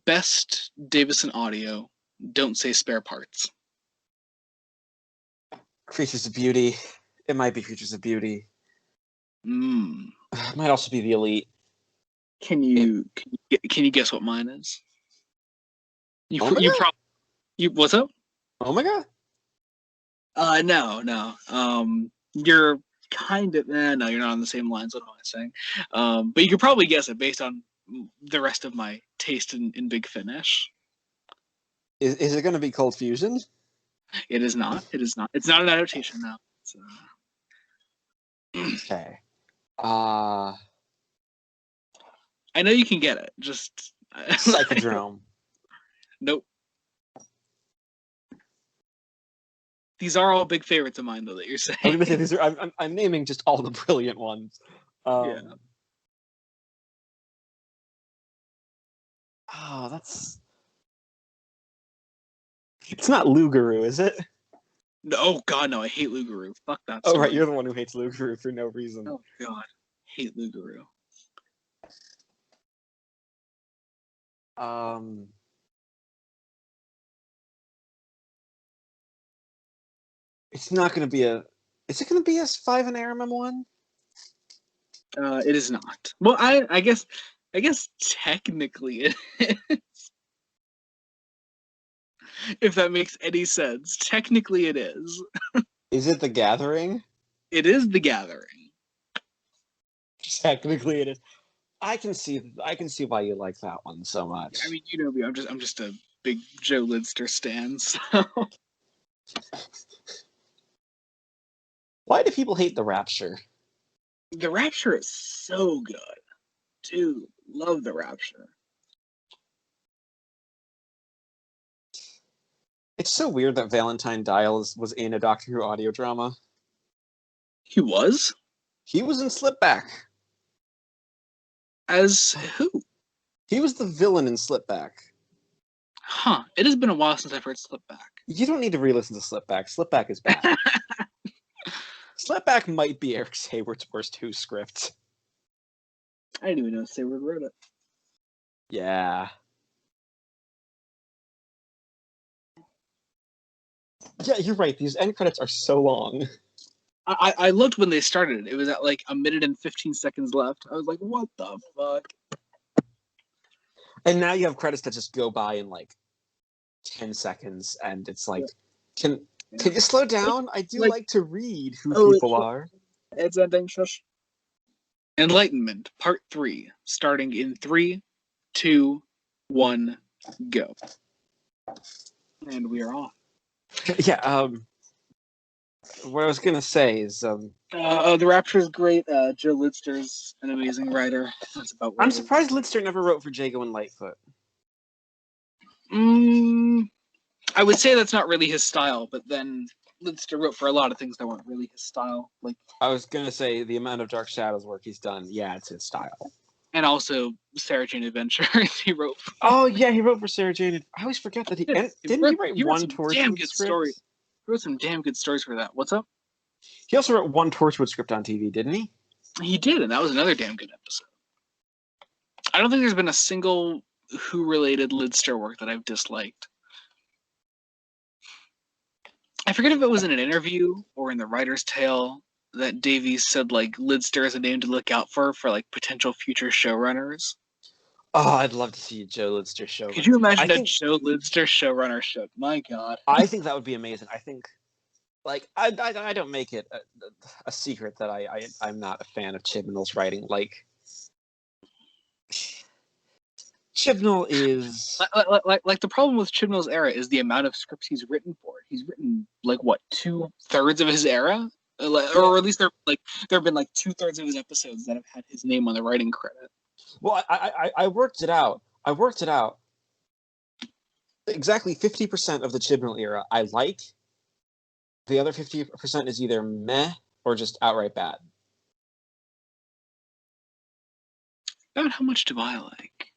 Best Davison audio. Don't say spare parts. Creatures of Beauty. It might be Creatures of Beauty. It might also be The Elite. Can you guess what mine is? Omega? You probably what's up? Omega? No. You're kind of no, you're not on the same lines. What am I saying? But you could probably guess it based on the rest of my taste in Big Finish. Is it going to be Cold Fusion? It is not. It is not. It's not an adaptation now. Okay. I know you can get it. Just Psychodrome. Nope. These are all big favorites of mine, though, that you're saying. I'm gonna say these are. I'm naming just all the brilliant ones. Yeah. Oh, that's. It's not Lugaru, is it? No, oh God, no! I hate Lugaru. Fuck that. Oh right, you're the one who hates Lugaru for no reason. Oh God, hate Lugaru. It's not going to be a. Is it going to be a 5 and Aramem one? It is not. Well, I guess technically it is. If that makes any sense, technically it is. Is it The Gathering? It is The Gathering. Technically, it is. I can see why you like that one so much. I mean, you know me. I'm just a big Joe Lidster stan. So. Why do people hate The Rapture? The Rapture is so good, dude. Love The Rapture. It's so weird that Valentine Dial was in a Doctor Who audio drama. He was? He was in Slipback. As who? He was the villain in Slipback. Huh. It has been a while since I've heard Slipback. You don't need to re-listen to Slipback. Slipback is bad. Slipback might be Eric Hayward's worst Who script. I didn't even know Hayward wrote it. Yeah. Yeah, you're right. These end credits are so long. I looked when they started. It was at like 1 minute and 15 seconds left. I was like, what the fuck? And now you have credits that just go by in like 10 seconds, and it's like, can you slow down? I do like to read who people are. It's ending. Shush. Enlightenment, Part 3, starting in 3, 2, 1, go. And we are on. Yeah, what I was gonna say is The Rapture is great. Joe Lidster's an amazing writer. That's about I'm surprised Lidster never wrote for Jago and Lightfoot. I would say that's not really his style, but then Lidster wrote for a lot of things that weren't really his style. Like I was gonna say the amount of Dark Shadows work he's done, yeah, it's his style. And also Sarah Jane Adventures he wrote. Oh yeah, he wrote for Sarah Jane. I always forget that didn't he write one Torchwood script? He wrote some damn good stories for that. What's up? He also wrote one Torchwood script on TV, didn't he? He did, and that was another damn good episode. I don't think there's been a single Who-related Lidster work that I've disliked. I forget if it was in an interview or in the writer's tale that Davies said like Lidster is a name to look out for like potential future showrunners. Oh, I'd love to see a Joe Lidster showrunner. Could you imagine Joe Lidster showrunnership? My God. I think that would be amazing. I think like I don't make it a secret that I'm not a fan of Chibnall's writing. Like Chibnall is Like the problem with Chibnall's era is the amount of scripts he's written for. He's written like what 2/3 of his era, or at least there have been like 2/3 of his episodes that have had his name on the writing credit. well, I worked it out. I worked it out. Exactly 50% of the Chibnall era I like. The other 50% is either meh or just outright bad. God, how much do I like?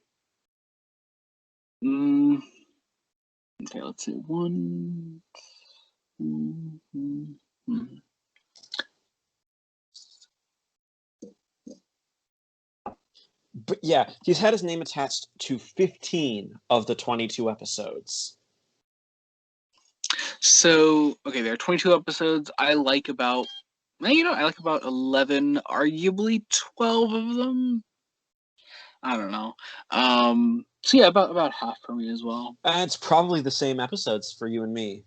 Mm, okay, let's see. One. Mm, mm, mm. But yeah, he's had his name attached to 15 of the 22 episodes. So okay, there are 22 episodes. I like about, I like about 11, arguably 12 of them. I don't know. So yeah, about half for me as well. And it's probably the same episodes for you and me.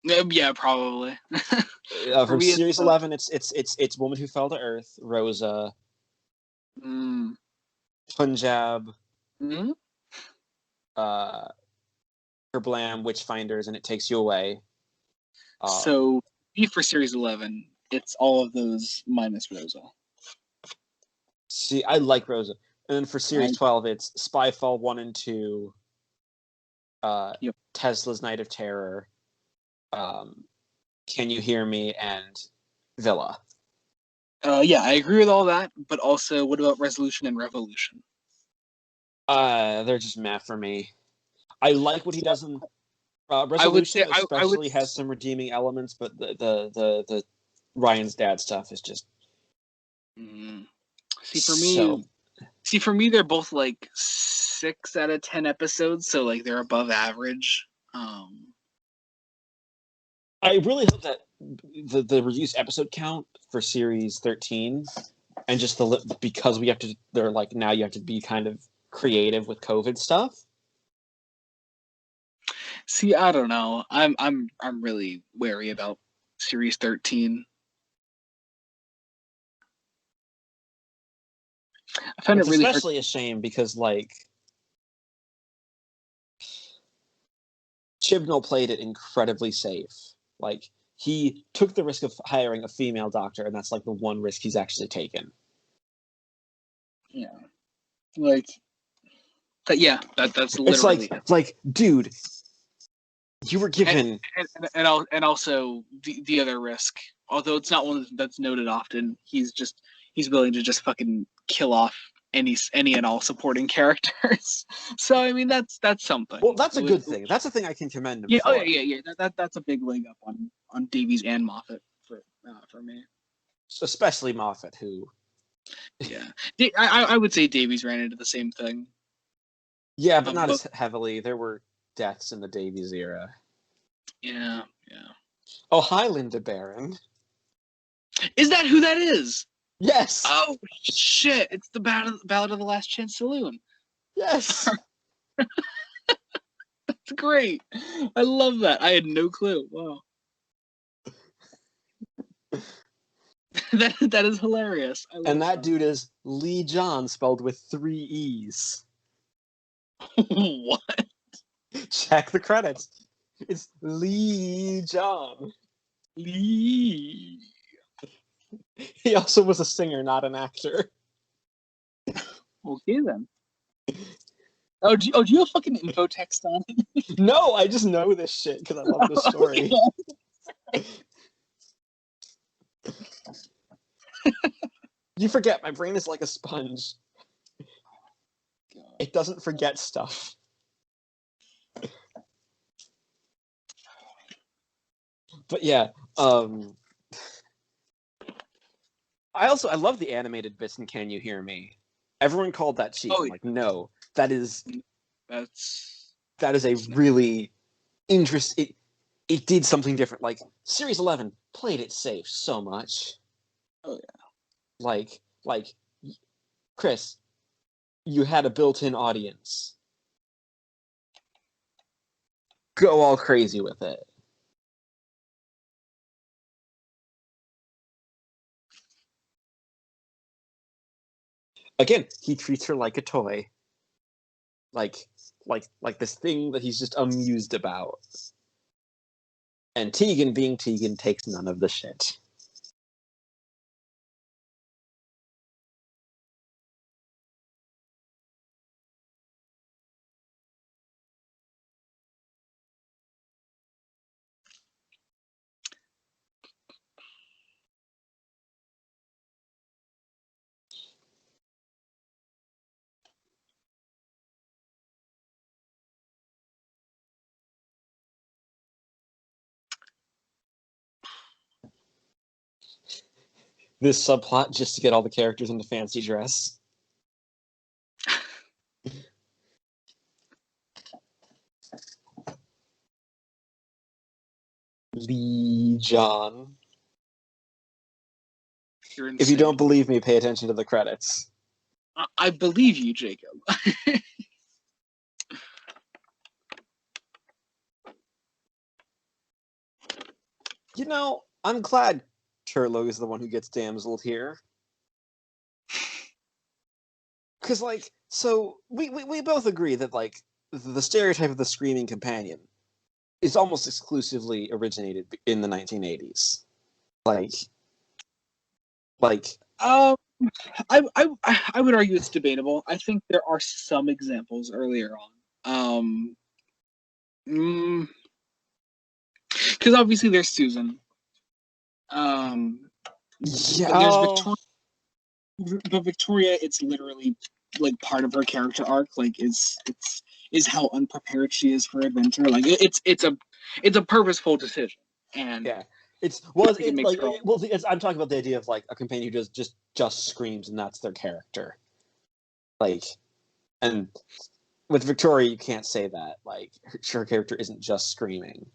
Yeah, probably. For From me, it's series 11, it's Woman Who Fell to Earth, Rosa, mm, Punjab, mm, uh, Blam, Witchfinders, and It Takes You Away. so for series 11, it's all of those minus Rosa. See, I like Rosa. And then for series I, 12, it's Spyfall 1 and 2, yep. Tesla's Night of Terror, Can You Hear Me, and Villa. Yeah, I agree with all that, but also, what about Resolution and Revolution? They're just meh for me. I like what he does in I would Resolution, say I would especially has some redeeming elements, but the Ryan's dad stuff is just mm, see for me. so. See, for me, they're both like 6 out of 10 episodes, so like they're above average. I really hope that the reduced episode count for series 13 and just because we have to, they're like, now you have to be kind of creative with COVID stuff. See, I don't know. I'm really wary about series 13. I find it It's really hard. especially a shame because like Chibnall played it incredibly safe. Like he took the risk of hiring a female doctor, and that's like the one risk he's actually taken. Yeah, like that. Yeah, that's It's literally it. like, dude, you were And given. and also the other risk, although it's not one that's noted often, he's willing to just fucking kill off any and all supporting characters. So I mean that's Well, something. that's a good thing. That's a thing I can commend him Yeah, oh for. yeah. That's a big leg up on Davies and Moffat for me. Especially Moffat, who. Yeah, I would say Davies ran into the same thing. Yeah, but not But as heavily. There were deaths in the Davies era. yeah. Oh, hi, Linda Barron. Is that who that is? Yes, Oh shit! It's the Ballad of the Last Chance Saloon. yes. It's great. I love that. I had no clue. Wow. That is hilarious. I And love that that. dude is Lee John, spelled with 3 E's. What? Check the credits. It's Lee John. Lee. He also was a singer, not an actor. Okay then. Do you have fucking info text on? No, I just know this shit because I love this story. You forget, my brain is like a sponge. It doesn't forget stuff. But yeah, I love the animated bits in Can You Hear Me? Everyone called that cheap. Oh, I'm like, no, that is that's a really interesting. It did something different. Like Series 11 played it safe so much. oh yeah. Like Chris, you had a built-in audience. Go all crazy with it. Again, he treats her like a toy, like like this thing that he's just amused about. And Tegan, being Tegan, takes none of the shit. This subplot just to get all the characters into fancy dress. Lee John. You're If you don't insane. believe me, pay attention to the credits. I believe you, Jacob. You know, I'm glad Turlo is the one who gets damseled here. Because, like, so we both agree that, like, the stereotype of the screaming companion is almost exclusively originated in the 1980s. Like, like, um, I would argue it's debatable. I think there are some examples earlier on. Because obviously there's Susan. But there's yeah, Victoria. But Victoria, it's literally like part of her character arc. Like, is how unprepared she is for adventure. Like, it's a purposeful decision, and yeah. It's I well, think it makes her. I'm talking about the idea of like a companion who just screams and that's their character. Like, and with Victoria, you can't say that. Like, her character isn't just screaming.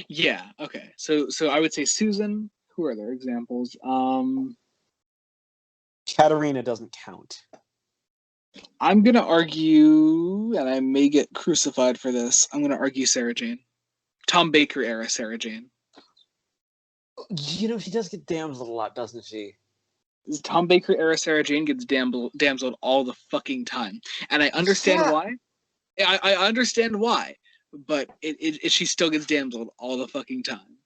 Yeah. Okay. So I would say Susan. Who are there examples? Katarina doesn't count. I'm gonna argue, and I may get crucified for this. I'm gonna argue Sarah Jane, Tom Baker era Sarah Jane. You know, she does get damseled a lot, doesn't she? Tom Baker era Sarah Jane gets damseled all the fucking time, and I understand Yeah, why. I understand why, but she still gets damseled all the fucking time.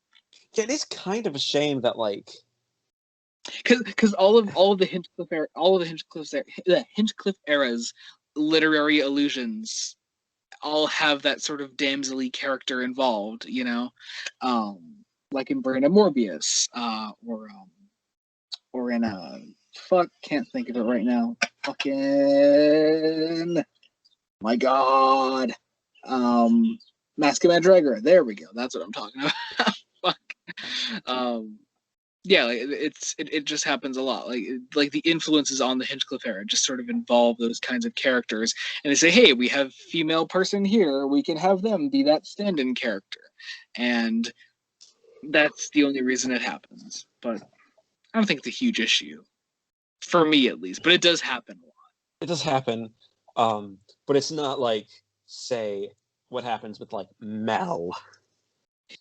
yeah, it is kind of a shame that like Because all of the Hinchcliffe era, the Hinchcliffe era's literary allusions all have that sort of damselly character involved, like in Brandon Morbius, or in fuck, can't think of it right now. Fucking my god, Mask of Mandragora. There we go. That's what I'm talking about. Fuck. Yeah, like it just happens a lot. Like the influences on the Hinchcliffe era just sort of involve those kinds of characters, and they say, hey, we have female person here, we can have them be that stand-in character, and that's the only reason it happens. But I don't think it's a huge issue for me, at least. But it does happen a lot. it does happen, but it's not like say what happens with like Mel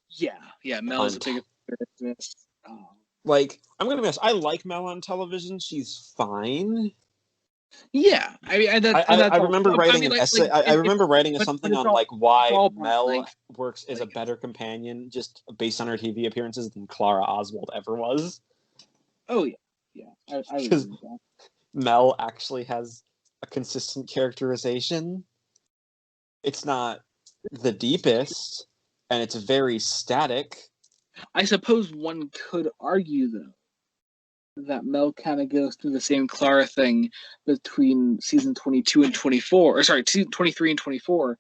Yeah. Mel is on a big this. like I'm gonna be honest. I like Mel on television. She's fine. Yeah, I mean, and I that's all. remember I writing mean, an essay. I it, remember writing but something it's on all like why part, Mel works as a like better companion just based on her TV appearances than Clara Oswald ever was. oh yeah, I would Because agree with that. Mel actually has a consistent characterization. It's not the deepest, and it's very static. I suppose one could argue though that Mel kind of goes through the same Clara thing between season 22 and 24, or sorry, season 23 and 24,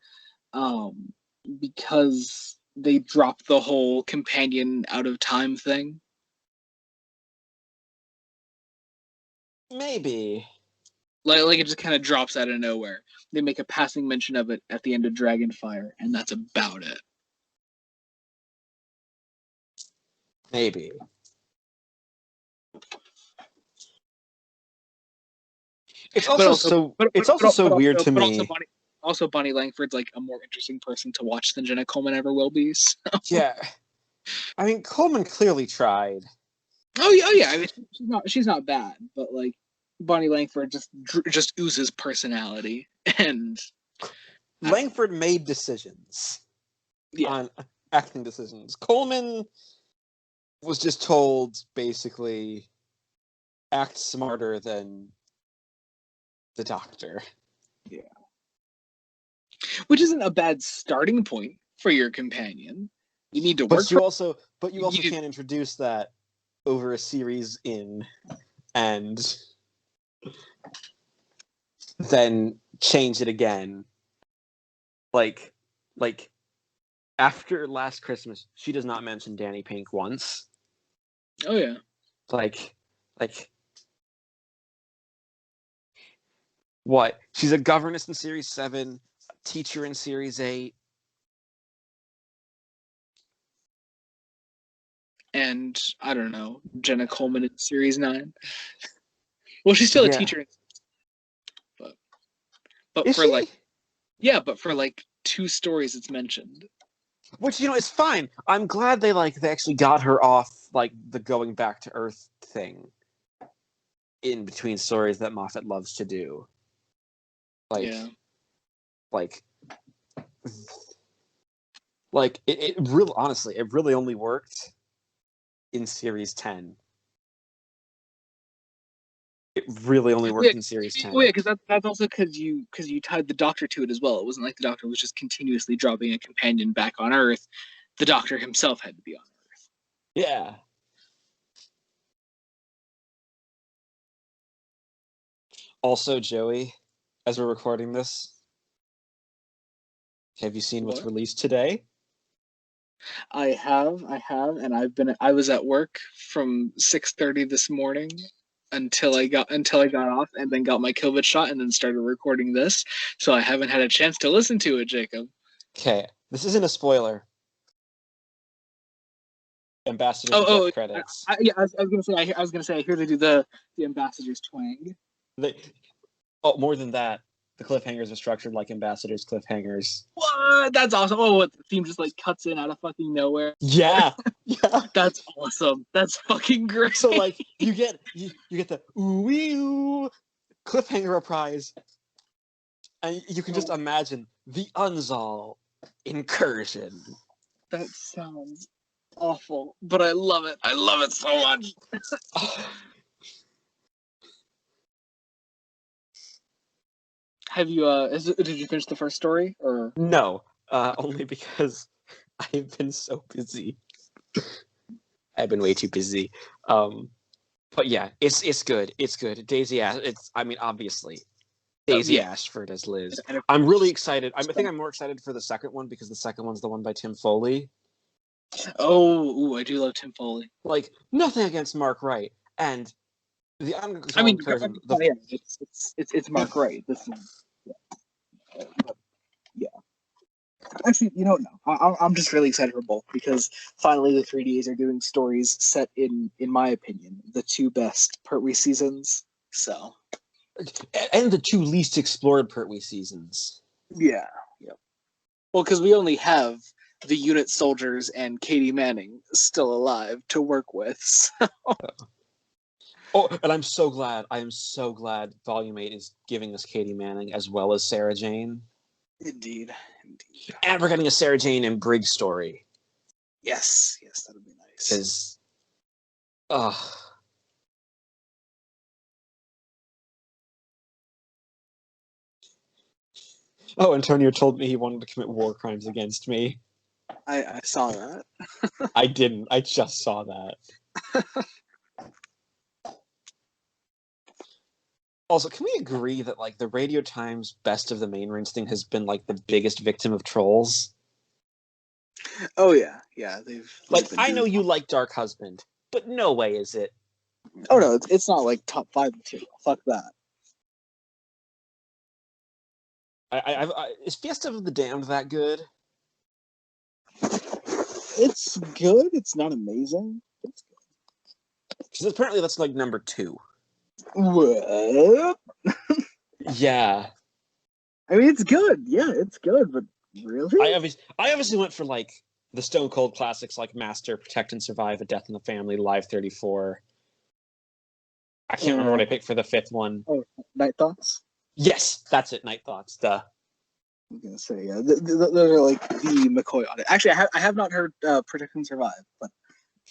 um, because they dropped the whole companion out of time thing. Maybe. Like it just kind of drops out of nowhere. They make a passing mention of it at the end of Dragonfire, and that's about it. Maybe. It's But also also, so it's also so weird to me. Bonnie Langford's like a more interesting person to watch than Jenna Coleman ever will be. So. Yeah. I mean, Coleman clearly tried. Oh yeah. I mean, she's not bad, but like Bonnie Langford just oozes personality, and Langford made decisions yeah, on acting decisions. Coleman was just told basically act smarter than the doctor. yeah, which isn't a bad starting point for your companion. You need to work But for. you also can't introduce that over a series in and then change it again. Like like after Last Christmas, she does not mention Danny Pink once. Oh yeah, Like like what? She's a governess in series 7, a teacher in series 8. and I don't know, Jenna Coleman in series 9. Well, she's still a Yeah. teacher, but but Is for like she? yeah, but for like 2 stories it's mentioned. Which it's fine. I'm glad they actually got her off like the going back to Earth thing in between stories that Moffat loves to do. Yeah, Like like it really honestly it really only worked in series 10. It really only well, worked in series yeah, 10. because that's also because you tied the Doctor to it as well. It wasn't like the Doctor was just continuously dropping a companion back on Earth. The Doctor himself had to be on Earth. Yeah. Also, Joey, as we're recording this, have you seen what's What? released today? I have, and I was at work from 6:30 this morning until I got off, and then got my COVID shot, and then started recording this. So I haven't had a chance to listen to it, Jacob. Okay, this isn't a spoiler. Ambassadors Oh, death oh, credits. yeah. I was gonna say. I was gonna say. I hear they do the ambassador's twang. They, oh, more than that, the cliffhangers are structured like ambassadors cliffhangers. What? That's awesome. Oh, what, the theme just like cuts in out of fucking nowhere. Yeah, yeah. That's awesome. That's fucking great. So like you get the ooh ooh cliffhanger reprise, and you can just Oh, imagine the Unzal incursion. that sounds awful, but I love it. I love it so much. Have you did you finish the first story or No, only because I've been so busy. I've been way too busy. Um, but yeah, it's good. It's good. Daisy Ash. It's I mean obviously Daisy yeah. Ashford as Liz. And I'm really excited. I think I'm more excited for the second one because the second one's the one by Tim Foley. oh, ooh, I do love Tim Foley. Like nothing against Mark Wright and the I Unresolved mean, Incursion. yeah, it's Mark Wright. This is but yeah. Actually, no. I'm just really excited for both because finally the 3Ds are doing stories set in my opinion, the 2 best Pertwee seasons. So and the 2 least explored Pertwee seasons. yeah, yeah. Well, because we only have the unit soldiers and Katie Manning still alive to work with. So. Oh, and I'm so glad. I am so glad Volume 8 is giving us Katie Manning as well as Sarah Jane. Indeed. And we're getting a Sarah Jane and Briggs story. Yes, that'd be nice. Because, ugh. Oh, Antonio told me he wanted to commit war crimes against me. I saw that. I didn't. I just saw that. Also, can we agree that like the Radio Times Best of the Main Rings thing has been like the biggest victim of trolls? Oh yeah, Like, been I know doing. you like Dark Husband, but no way is it. Oh no, it's not like top 5 material. Fuck that. Is Fiesta of the Damned that good? It's good. It's not amazing. It's Because apparently that's like number 2. good. What? Yeah, I mean, it's good. Yeah, it's good, but really? I obviously went for like the Stone Cold classics like Master, Protect and Survive, A Death in the Family, Live 34. I can't remember what I picked for the fifth one. Oh, Night Thoughts. Yes, that's it. Night Thoughts. Duh. I'm gonna say yeah. Those are like the McCoy on it. Actually, I have not heard Protect and Survive, but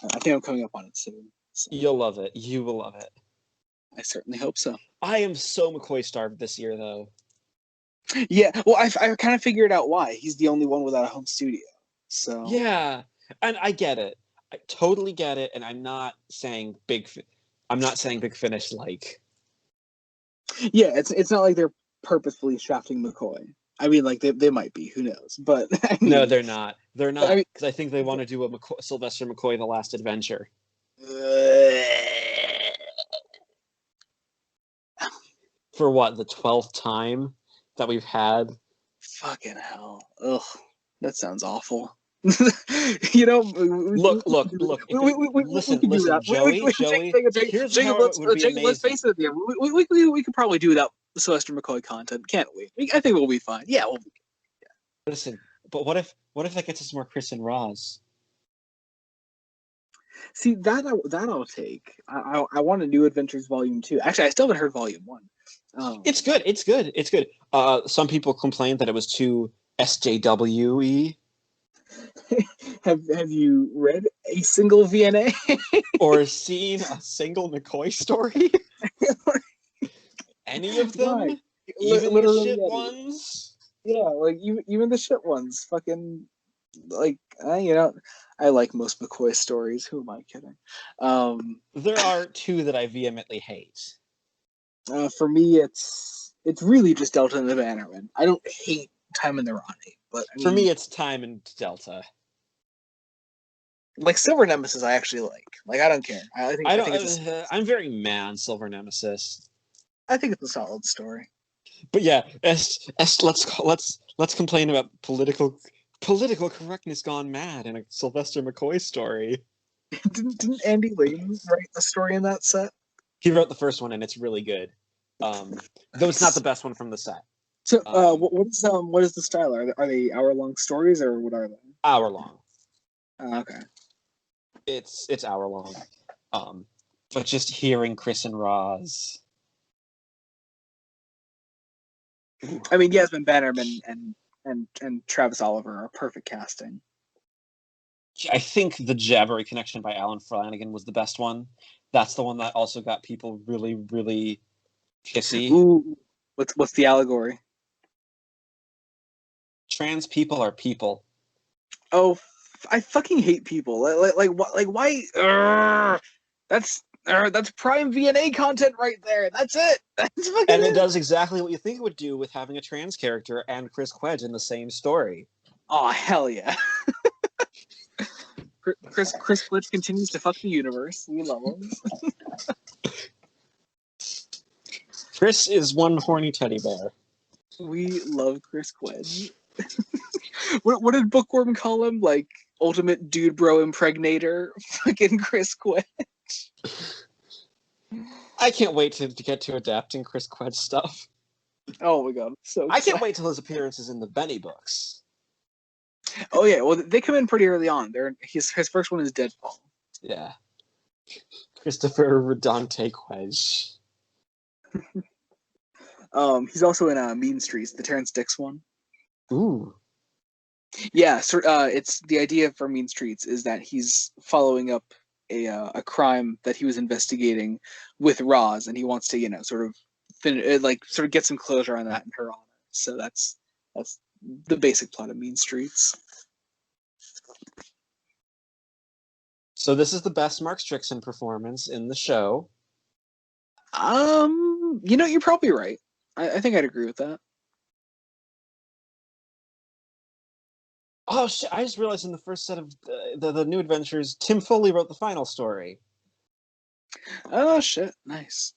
I think I'm coming up on it soon. So You'll love it. You will love it. I certainly hope so. I am so McCoy starved this year, though. Yeah, well, I kind of figured out why. He's the only one without a home studio. So Yeah, and I get it. I totally get it, and I'm not saying I'm not saying Big Finish like. yeah, it's not like they're purposefully shafting McCoy. I mean, like they might be. Who knows? But I No, mean, they're not. They're I not mean, because I think they want to do a Sylvester McCoy: The Last Adventure for what, the 12th time that we've had. fucking hell. Ugh, that sounds awful. You know, Look. If it we can do that. listen, Joey, Joey. Here's Jacob, how it would be Jacob, let's amazing. face it. Yeah, we could probably do that Sylvester McCoy content, can't we? I think we'll be fine. Yeah, we'll be. Listen, but what if that gets us more Chris and Roz? See that I'll take. I want a New Adventures Volume 2. Actually, I still haven't heard Volume 1. It's good. It's good. It's good. Some people complained that it was too SJW-y Have you read a single VNA? or seen a single McCoy story. Any of Why? them, even the Literally, shit yeah, ones. yeah. Like even the shit ones, fucking like I like most McCoy stories. Who am I kidding? There are two that I vehemently hate. For me, it's really just Delta and the Bannerman. I don't hate Time in the Ronnie, but I For mean, me, it's Time and Delta. like Silver Nemesis, I actually like. Like I don't care. I I don't. think it's I'm very mad on Silver Nemesis. I think it's a solid story. But yeah, let's complain about political correctness gone mad in a Sylvester McCoy story. Didn't Andy Layton write a story in that set? He wrote the first one, and it's really good. Though it's not the Nice. best one from the set. So, Um, what is the style? Are they hour long stories or what are they? Hour long. Okay. It's hour long. Um, but just hearing Chris and Roz. I mean, Yasmin Bannerman and Travis Oliver are perfect casting. I think the Jabbery connection by Alan Flanagan was the best one. That's the one that also got people really, really pissy. Ooh, what's the allegory? Trans people are people. Oh, I fucking hate people. Like why? That's prime VNA content right there. That's it. That's fucking And it it. does exactly what you think it would do with having a trans character and Chris Quedge in the same story. Oh hell yeah. Chris Glitch continues to fuck the universe. We love him. Chris is one horny teddy bear. We love Chris Quedge. What did Bookworm call him? Like ultimate dude bro impregnator, fucking Chris Quedge. I can't wait to get to adapting Chris Quedge stuff. Oh my god, I'm so I can't excited. wait till his appearances in the Benny books. Oh yeah, well they come in pretty early on. His first one is Deadfall. Yeah. Christopher Redante Quedge. He's also in Mean Streets, the Terrence Dicks one. Ooh. Yeah, so it's the idea for Mean Streets is that he's following up a crime that he was investigating with Roz, and he wants to sort of sort of get some closure on that in her honor. So that's the basic plot of Mean Streets. So this is the best Mark Strickson performance in the show. You're probably right. I think I'd agree with that. Oh shit! I just realized in the first set of the New Adventures, Tim Foley wrote the final story. Oh shit, nice.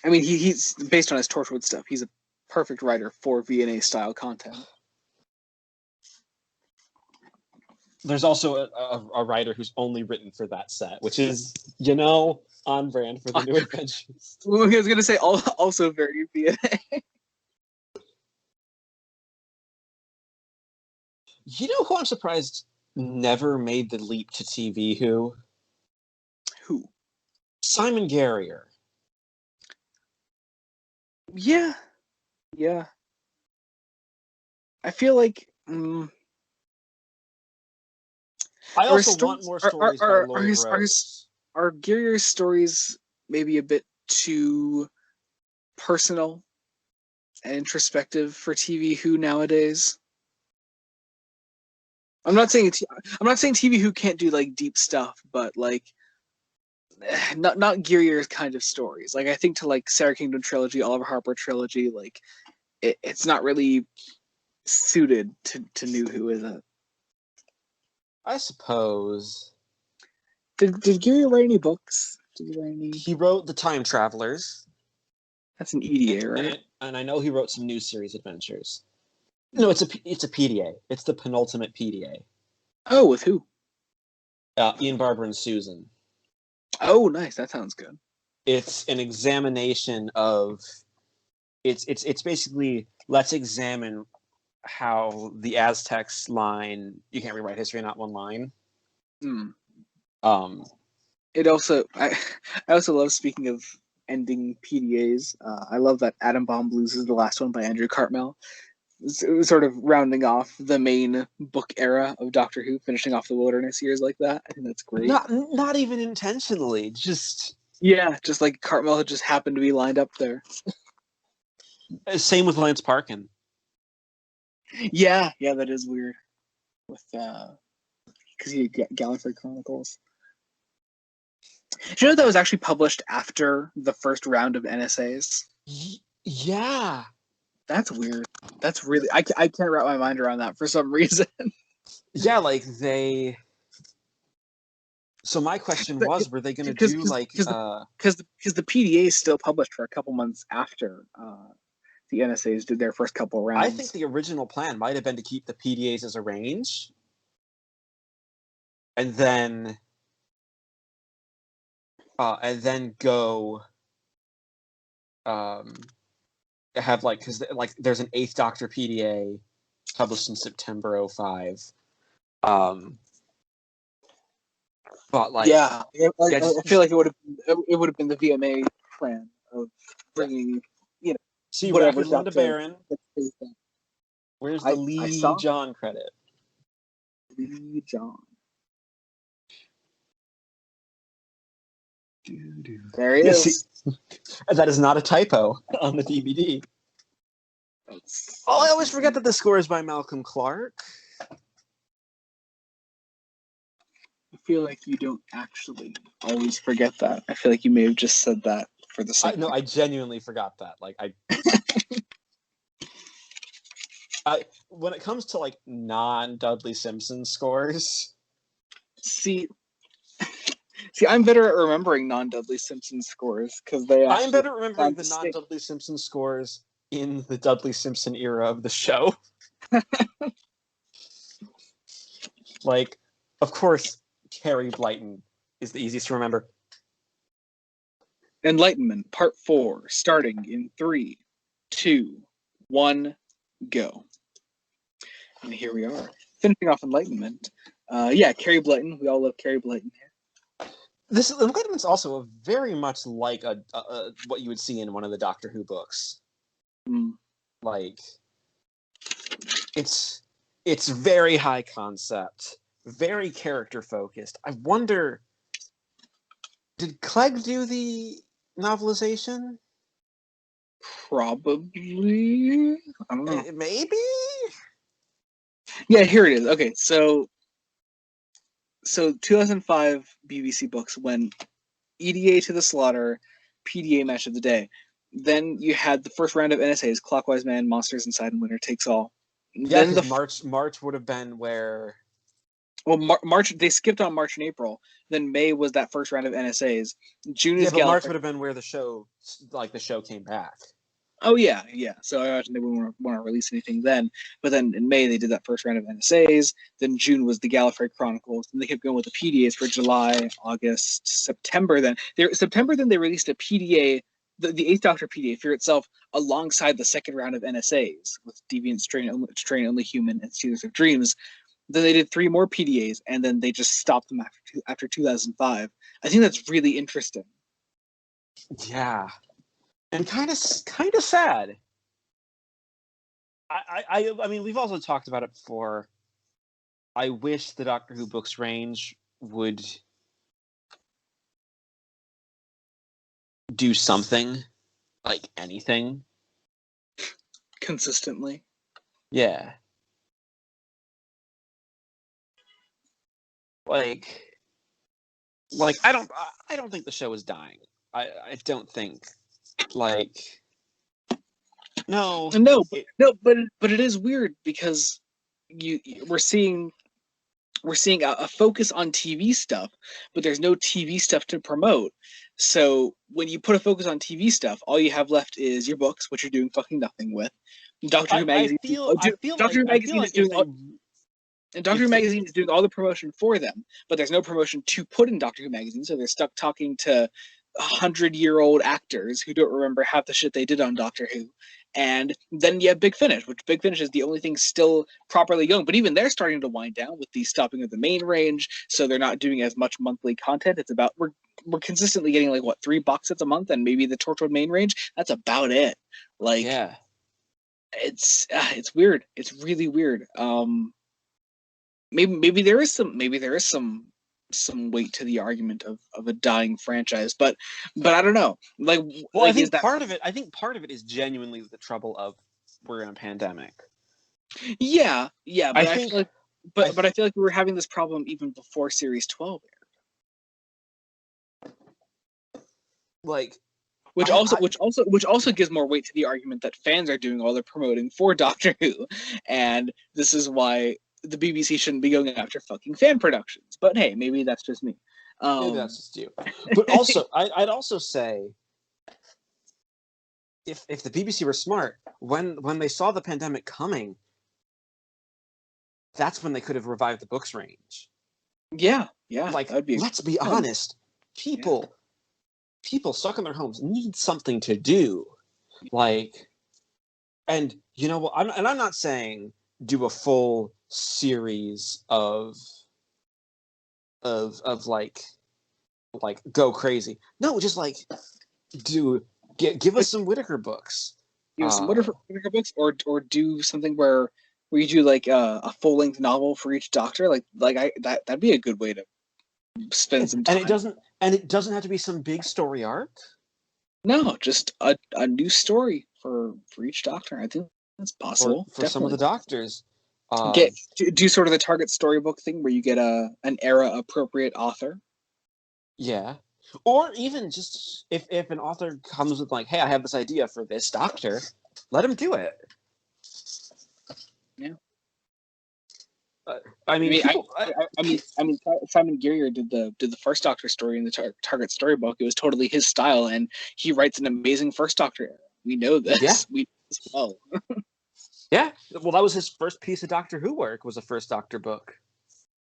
I mean, he's based on his Torchwood stuff. He's a perfect writer for VNA style content. There's also a writer who's only written for that set, which is on brand for the New Adventures. I was gonna say also very VNA. You know who I'm surprised never made the leap to TV? Who? Simon Guerrier. Yeah, yeah. I feel like I are his also want stories more stories by Lloyd Rose. are Gear's stories maybe a bit too personal and introspective for TV Who nowadays? I'm not saying I'm not saying TV Who can't do like deep stuff, but like not Gear's kind of stories. Like I think to like Sarah Kingdom trilogy, Oliver Harper trilogy, like it's not really suited to New Who, is it? I suppose. Did Geary write any books? Did he write any? He wrote The Time Travelers. That's an EDA, right? And I know he wrote some new series adventures. No, it's a PDA. It's the penultimate PDA. Oh, with who? Ian, Barbara, and Susan. Oh, nice. That sounds good. It's an examination of. It's basically, let's examine how the Aztecs line. You can't rewrite history in not one line. Mm. Um, It also I also love, speaking of ending PDAs. I love that Atom Bomb Blues is the last one by Andrew Cartmel. It was sort of rounding off the main book era of Doctor Who, finishing off the Wilderness years like that. I think that's great. not even intentionally. Just Yeah, just like Cartmel had just happened to be lined up there. same with Lance Parkin. Yeah, that is weird. With because he Gallifrey Chronicles. Do you know that was actually published after the first round of NSAs? Yeah. That's weird. That's really I can't wrap my mind around that for some reason. Yeah, like they. So my question was, were they going to do like because the PDA is still published for a couple months after the NSAs did their first couple rounds. I think the original plan might have been to keep the PDAs as a range, and then go have like, because like there's an Eighth Doctor PDA published in September 05. But like, yeah, yeah, I feel like it would have been the VMA plan of bringing see whatever Racket Linda Doctor. Baron. Where's the I Lee saw John credit? Lee John. There he is. See, that is not a typo on the DVD. Oh, I always forget that the score is by Malcolm Clark. I feel like you don't actually always forget that. I feel like you may have just said that for the sake. No, I genuinely forgot that. Like when it comes to like non-Dudley Simpson scores. See, I'm better at remembering non-Dudley Simpson scores because they. I'm better at remembering the non-Dudley Simpson scores in the Dudley Simpson era of the show. Like, of course, Carrie Blyton is the easiest to remember. Enlightenment, Part 4, starting in 3, 2, 1, go. And here we are, finishing off Enlightenment. Yeah, Carrie Blyton. We all love Carrie Blyton here. This Enlightenment's also very much like a what you would see in one of the Doctor Who books. Like, it's very high concept, very character focused. I wonder, did Clegg do the novelization? Probably. I don't know. Maybe. Yeah, here it is. Okay, so 2005 BBC books when EDA to the Slaughter, PDA Match of the Day. Then you had the first round of NSAs, Clockwise Man, Monsters Inside, and Winner Takes All. Yeah, because March would have been where. Well, March, they skipped on March and April. Then May was that first round of NSAs. June is but March would have been where the show came back. Oh yeah. So I imagine they wouldn't want to release anything then. But then in May they did that first round of NSAs. Then June was the Gallifrey Chronicles. And they kept going with the PDAs for July, August, September. Then they released a PDA, the Eighth Doctor PDA, Fear Itself, alongside the second round of NSAs with Deviant, Strain Only Human, and Stealers of Dreams. Then they did 3 more PDAs, and then they just stopped them after 2005. I think that's really interesting. Yeah, and kind of sad. I mean, we've also talked about it before. I wish the Doctor Who books range would do something, like anything. consistently. Yeah, like I don't think the show is dying. I don't think like no No, it but it is weird because you we're seeing a focus on TV stuff, but there's no TV stuff to promote. So when you put a focus on TV stuff, all you have left is your books, which you're doing fucking nothing with. Doctor Who magazine, Doctor Who I feel magazine like is doing all, and Doctor Who if the, magazine is doing all the promotion for them, but there's no promotion to put in Doctor Who magazine, so they're stuck talking to 100-year-old actors who don't remember half the shit they did on Doctor Who. And then you have Big Finish, which Big Finish is the only thing still properly going. But even they're starting to wind down with the stopping of the main range, so they're not doing as much monthly content. It's about we're consistently getting like what 3 box sets a month, and maybe the Torchwood main range. That's about it. Like yeah it's weird. It's really weird. Maybe there is some weight to the argument of a dying franchise, but I don't know. well Like is that I think part of it is genuinely the trouble of we're in a pandemic. yeah, I but I think feel like I but I feel like we were having this problem even before Series 12, like I which also gives more weight to the argument that fans are doing all the promoting for Doctor Who, and this is why the BBC shouldn't be going after fucking fan productions. But hey, maybe that's just me. maybe that's Um, just you. But also I'd also say if the BBC were smart, when they saw the pandemic coming, that's when they could have revived the books range. yeah, Like, that'd be a let's be fun. honest, Yeah, people stuck in their homes need something to do. Like, and you know what? I'm not saying do a full series of like go crazy. No, just like do give us like some Whitaker books. some Uh, Whittaker books, or do something where you do like a full length novel for each Doctor. Like I that'd be a good way to spend some and time. it doesn't have to be some big story arc. No, just a new story for each Doctor. I think that's possible. For some of the Definitely doctors. get Um, do sort of the Target storybook thing where you get an era appropriate author. yeah. Or even just if an author comes with like, hey, I have this idea for this doctor, let him do it. Yeah, Uh, I I mean, mean, people. Simon Guerrier did the first Doctor story in the Target storybook. It was totally his style, and he writes an amazing first Doctor era. We know Yeah, this. We know this well. yeah. Well, that was his first piece of Doctor Who work. Was a first Doctor book.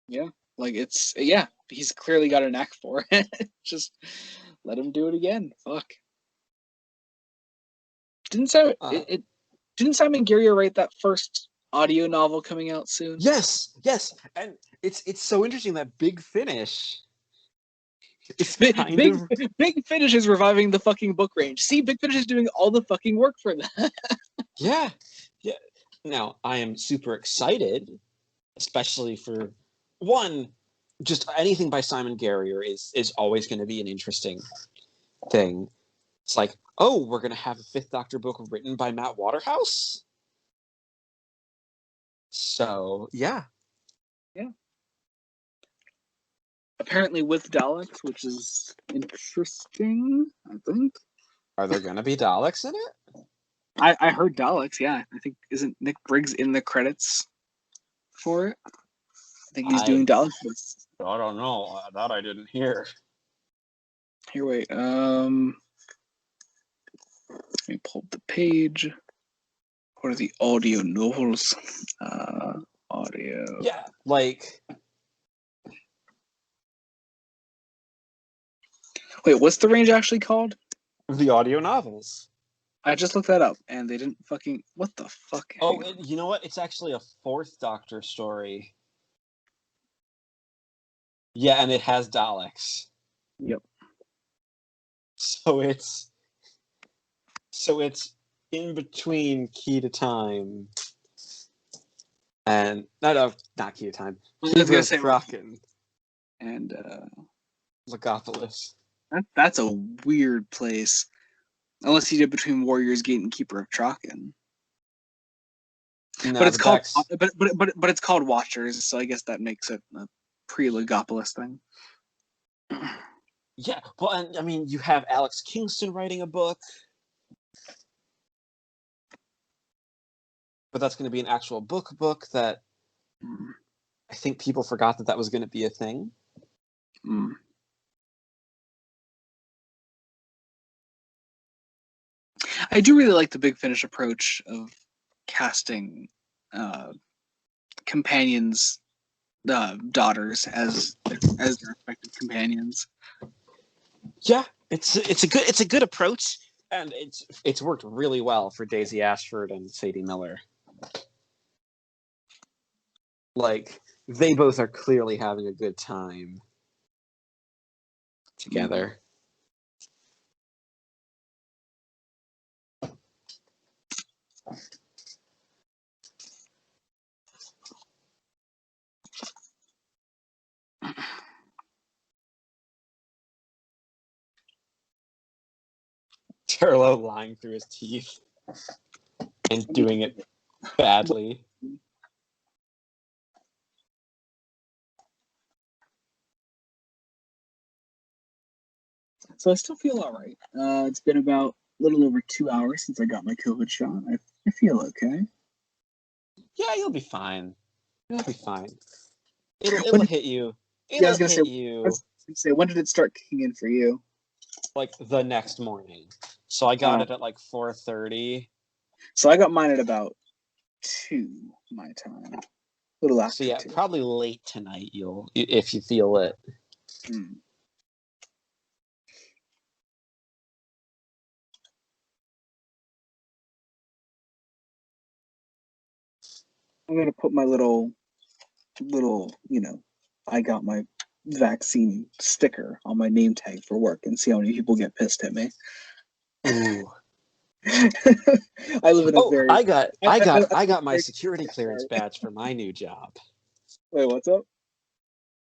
Yeah, like it's yeah. He's clearly got a knack for it. Just let him do it again. Fuck. Didn't so Uh, it didn't Simon Guerrier write that first audio novel coming out soon? yes, and it's so interesting that Big Finish is Big kind Big, of Big Finish is reviving the fucking book range. See, Big Finish is doing all the fucking work for that. yeah, yeah. Now I am super excited, especially for one. Just anything by Simon Guerrier is always going to be an interesting thing. It's like, oh, we're going to have a Fifth Doctor book written by Matt Waterhouse. So yeah, Yeah. Apparently with Daleks, which is interesting, I think. are there going to be Daleks in it? I heard Daleks, yeah. I think isn't Nick Briggs in the credits for it? I think he's I doing Daleks. I don't know. That I didn't hear. Here, wait. Let me pull up the page. What are the audio novels? Audio. Yeah, like Wait, what's the range actually called? the audio novels. I just looked that up, and they didn't fucking. What the fuck? Oh, Hang on. you know what? It's actually a Fourth Doctor story. Yeah, and it has Daleks. Yep. So it's in between Key to Time and not Key to Time. I Key was gonna to say, Kraken, and Legopolis. that's a weird place. Unless you did between Warrior's Gate and Keeper of Traken. But No, it's the called Bex. but it's called Watchers, so I guess that makes it a pre-Legopolis thing. Yeah, well, and I mean, you have Alex Kingston writing a book, but that's going to be an actual book that I think people forgot that was going to be a thing. Mm. I do really like the Big Finish approach of casting companions, daughters as their respective companions. Yeah, it's a good approach, and it's worked really well for Daisy Ashford and Sadie Miller. Like, they both are clearly having a good time together. Turlo lying through his teeth and doing it badly. So I still feel all right. It's been about a little over 2 hours since I got my COVID shot. I feel okay. Yeah, you'll be fine. You'll be fine. When It'll did, hit you. yeah, I It'll was gonna say. hit I you was gonna say, when did it start kicking in for you? like the next morning. So I got it at like 4:30. So I got mine at about 2 my time, a little So after yeah, 2. probably late tonight you'll if you feel it. Mm. I'm gonna put my little, I got my vaccine sticker on my name tag for work and see how many people get pissed at me. Ooh. I live in a Oh, very, I got my very security clearance badge for my new job. Wait, what's up?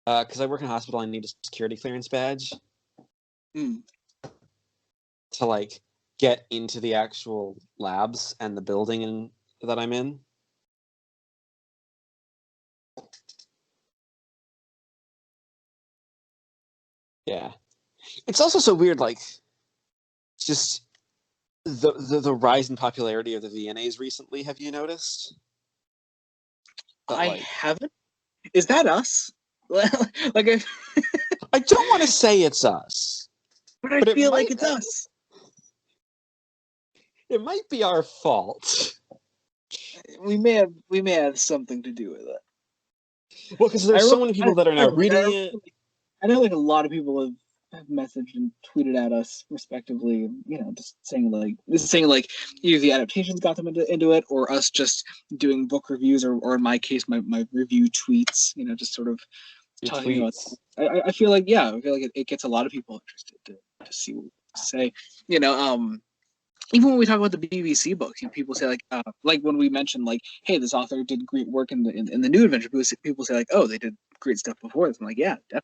Because I work in a hospital, I need a security clearance badge Mm. to like get into the actual labs and the building that I'm in. Yeah, it's also so weird. Like, just the rise in popularity of the VNAs recently. Have you noticed that? I Like, haven't. Is that us? like, I don't want to say it's us, but I but feel like it's us. it might be our fault. We may have something to do with it. Well, because I there's so remember, many people that are now reading it. I know like a lot of people have messaged and tweeted at us respectively, just saying like either the adaptations got them into it or us just doing book reviews or in my case my review tweets, just sort of Your talking about tweets. I feel like I feel like it gets a lot of people interested to see what we say. Even when we talk about the BBC books, people say like when we mentioned like, hey, this author did great work in the new adventure. People say like, oh, they did great stuff before this. I'm like, yeah, definitely.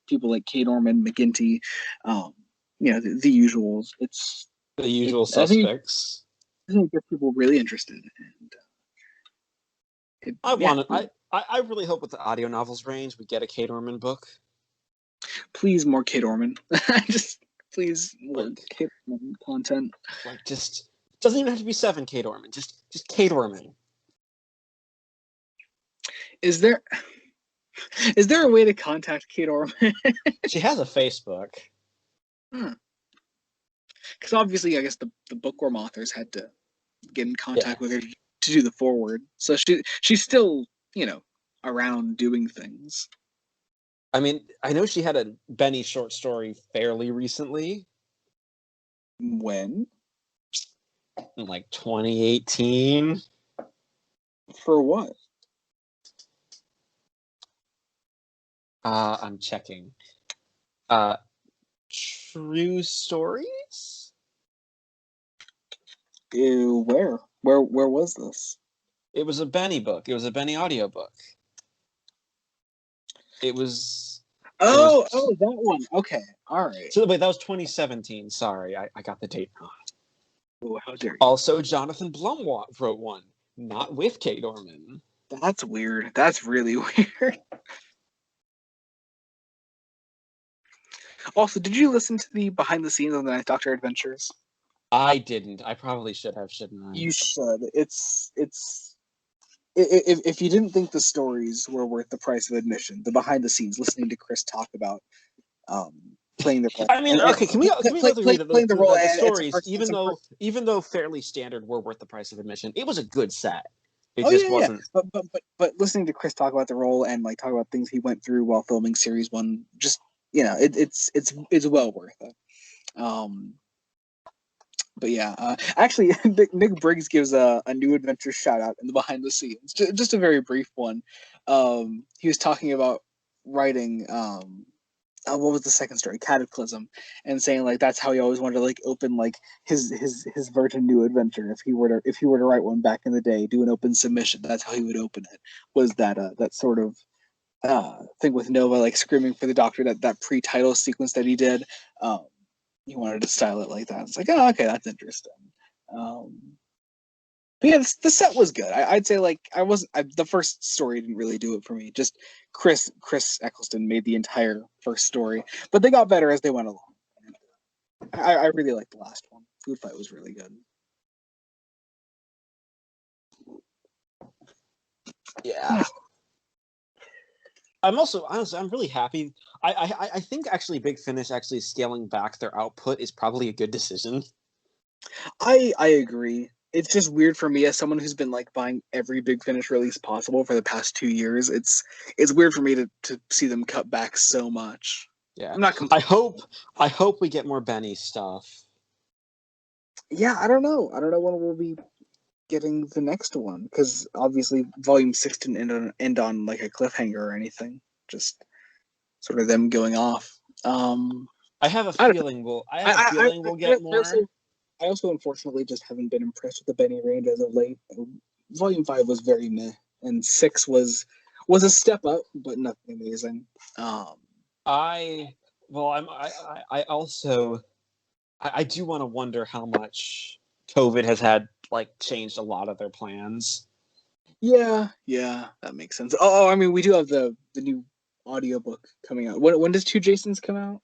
People like Kate Orman, McGinty, the usuals. The usual I think suspects. it gets people really interested, and I yeah, want it. I really hope with the audio novels range we get a Kate Orman book. please more Kate Orman. Just please more Like, Kate Orman content. like just doesn't even have to be 7 Kate Orman. Just Kate Orman. Is there is there a way to contact Kate Orman? She has a Facebook. Because obviously, I guess the bookworm authors had to get in Yeah. contact with her to do the forward. So she's still around doing things. I mean, I know she had a Benny short story fairly recently, When? in like 2018. For what? I'm checking. Uh, true stories? Ew, where was this? It was a Benny book. It was a Benny audiobook. It was. Oh, that one. Okay, all right. So wait, that was 2017. Sorry, I got the date wrong. Oh, how dare you? Also, Jonathan Blum wrote one, not with Kate Orman. That's weird. That's really weird. Also, did you listen to the behind the scenes on the Ninth Doctor Adventures? I didn't. I probably should have, shouldn't I? You should. It's if you didn't think the stories were worth the price of admission, the behind the scenes, listening to Chris talk about um, playing the role. I mean, okay, can we both agree that playing the role that the and stories, even though fairly standard, were worth the price of admission? It was a good set. It just wasn't. But listening to Chris talk about the role and like talk about things he went through while filming series one, just it's well worth it. But yeah, actually, Nick Briggs gives a new adventure shout out in the behind the scenes, just a very brief one. He was talking about writing. What was the second story? Cataclysm, and saying like that's how he always wanted to like open like his Virgin New Adventure. If he were to write one back in the day, do an open submission. That's how he would open it. Was that that sort of thing with Nova like screaming for the Doctor, that pre-title sequence that he did. He wanted to style it like that. It's like, oh, okay, that's interesting. But yeah, the set was good. I'd say like the first story didn't really do it for me. Just Chris Eccleston made the entire first story, but they got better as they went along. I really liked the last one. Food Fight was really good. Yeah. I'm also honestly, I'm really happy. I think actually Big Finish actually scaling back their output is probably a good decision. I agree. It's just weird for me as someone who's been like buying every Big Finish release possible for the past 2 years. It's weird for me to see them cut back so much. Yeah, I'm not. I hope we get more Benny stuff. Yeah, I don't know. I don't know when we'll be getting the next one because obviously Volume 6 didn't end on like a cliffhanger or anything. Just sort of them going off. I have a feeling we'll get more. I also unfortunately just haven't been impressed with the Benny range as of late. Volume 5 was very meh, and 6 was a step up, but nothing amazing. I also do want to wonder how much COVID has had like changed a lot of their plans. Yeah, that makes sense. Oh, I mean, we do have the new audiobook coming out. When does Two Jasons come out?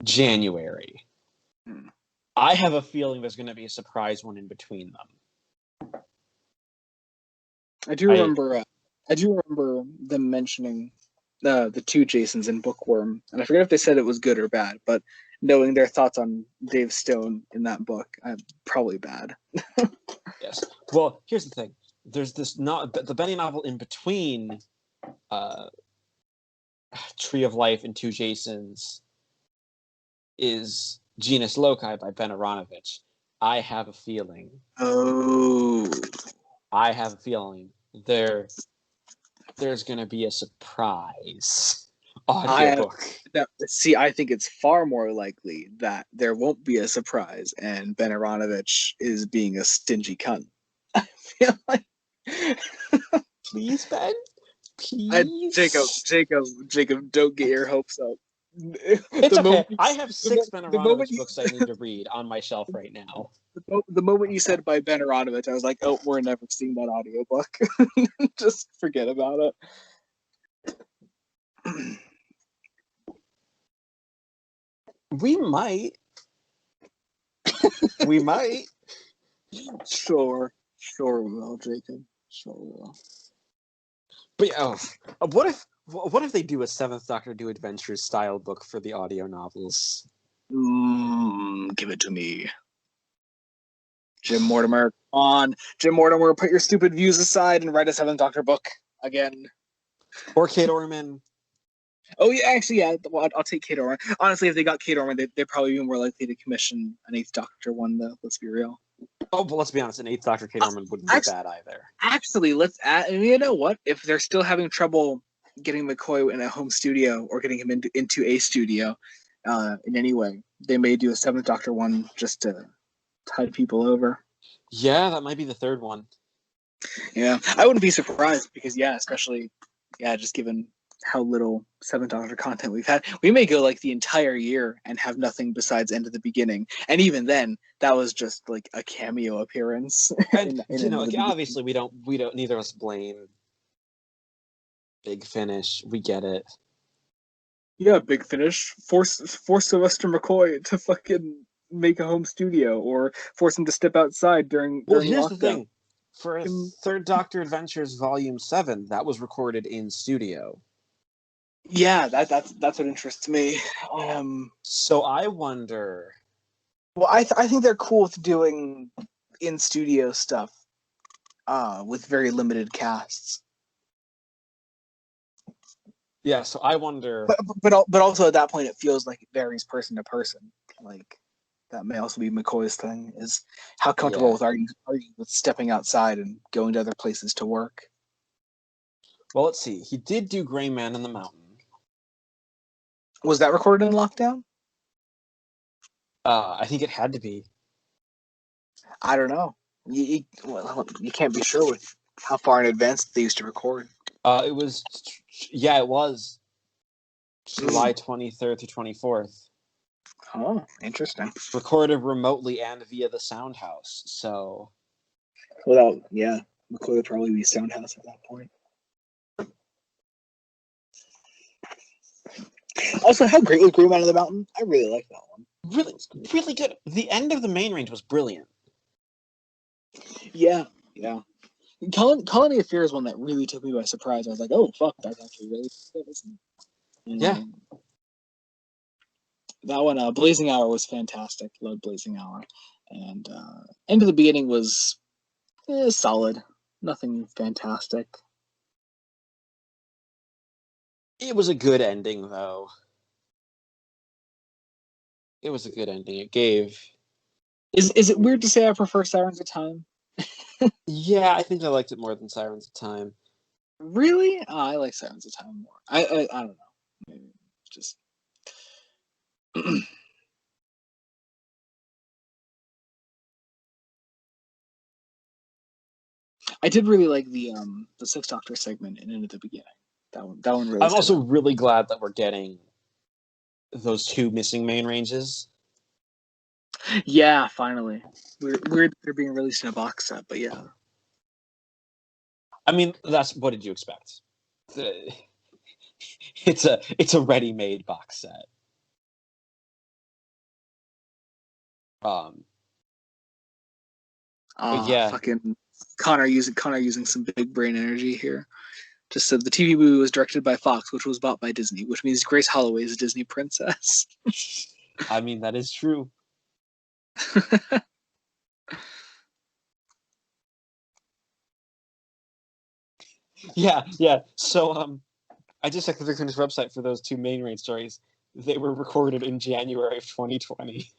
January. I have a feeling there's going to be a surprise one in between them. I do remember them mentioning the Two Jasons in Bookworm, and I forget if they said it was good or bad. But knowing their thoughts on Dave Stone in that book, probably bad. Yes. Well, here's the thing. There's the Benny novel in between Tree of Life and Two Jasons is Genus Loci by Ben Aronovich. I have a feeling. Oh. I have a feeling there's going to be a surprise audiobook. I think it's far more likely that there won't be a surprise and Ben Aronovich is being a stingy cunt. I feel like please, Ben. Please. Jacob, don't get your hopes up. It's okay. I have 6 Ben Aronovich books I need to read on my shelf right now. The moment you said by Ben Aronovich, I was like, oh, we're never seeing that audiobook. Just forget about it. We might. We might. Sure we will, Jacob. Sure we will. But what if they do a Seventh Doctor Do Adventures style book for the audio novels? Give it to me. Jim Mortimer, Jim Mortimer, put your stupid views aside and write a Seventh Doctor book again. Or Kate Orman. Oh yeah, actually, yeah. Well, I'll take Kate Orman. Honestly, if they got Kate Orman, they'd probably be more likely to commission an Eighth Doctor one, though. Let's be real. Oh, but let's be honest, an Eighth Doctor Kate Orman wouldn't be bad either. Actually, let's add. And you know what? If they're still having trouble getting McCoy in a home studio or getting him into a studio, in any way, they may do a Seventh Doctor one just to tide people over. Yeah, that might be the third one. Yeah, I wouldn't be surprised because especially just given how little Seventh Doctor content we've had, we may go like the entire year and have nothing besides End of the Beginning, and even then, that was just like a cameo appearance. And End of the obviously we don't neither of us blame Big Finish. We get it. Yeah, Big Finish force Sylvester McCoy to fucking make a home studio, or force him to step outside during Here's lockdown. the thing: for Third Doctor Adventures Volume 7, that was recorded in studio. Yeah, that's what interests me. So I wonder. Well, I think they're cool with doing in studio stuff, with very limited casts. Yeah, so I wonder. But also at that point, it feels like it varies person to person. Like that may also be McCoy's thing: is how comfortable are you with stepping outside and going to other places to work? Well, let's see. He did do Gray Man in the Mountain. Was that recorded in lockdown? I think it had to be. I don't know. You can't be sure with how far in advance they used to record. It was. Yeah, it was July 23rd to 24th. Oh, interesting. Recorded remotely and via the sound house. So. Well, yeah, McCoy would probably be Soundhouse at that point. Also, how great was Green Man of the Mountain? I really like that one. Really, really good. The end of the main range was brilliant. Yeah. Colony of Fear is one that really took me by surprise. I was like, oh, fuck, that's actually really good. Yeah. That one, Blazing Hour, was fantastic. Loved Blazing Hour. And End of the Beginning was solid. Nothing fantastic. It was a good ending, though. It was a good ending. It gave. Is it weird to say I prefer Sirens of Time? Yeah, I think I liked it more than Sirens of Time. Really? I like Sirens of Time more. I don't know. Maybe just. I did really like the Sixth Doctor segment in End of the Beginning. That one really. I'm also really glad that we're getting those two missing main ranges. Yeah, finally. Weird they're being released in a box set, but yeah. I mean, what did you expect? It's a ready-made box set. Yeah. Fucking Connor using some big brain energy here. Just said the TV movie was directed by Fox, which was bought by Disney, which means Grace Holloway is a Disney princess. I mean, that is true. Yeah. So, I just checked the Big Finish website for those two main range stories. They were recorded in January of 2020.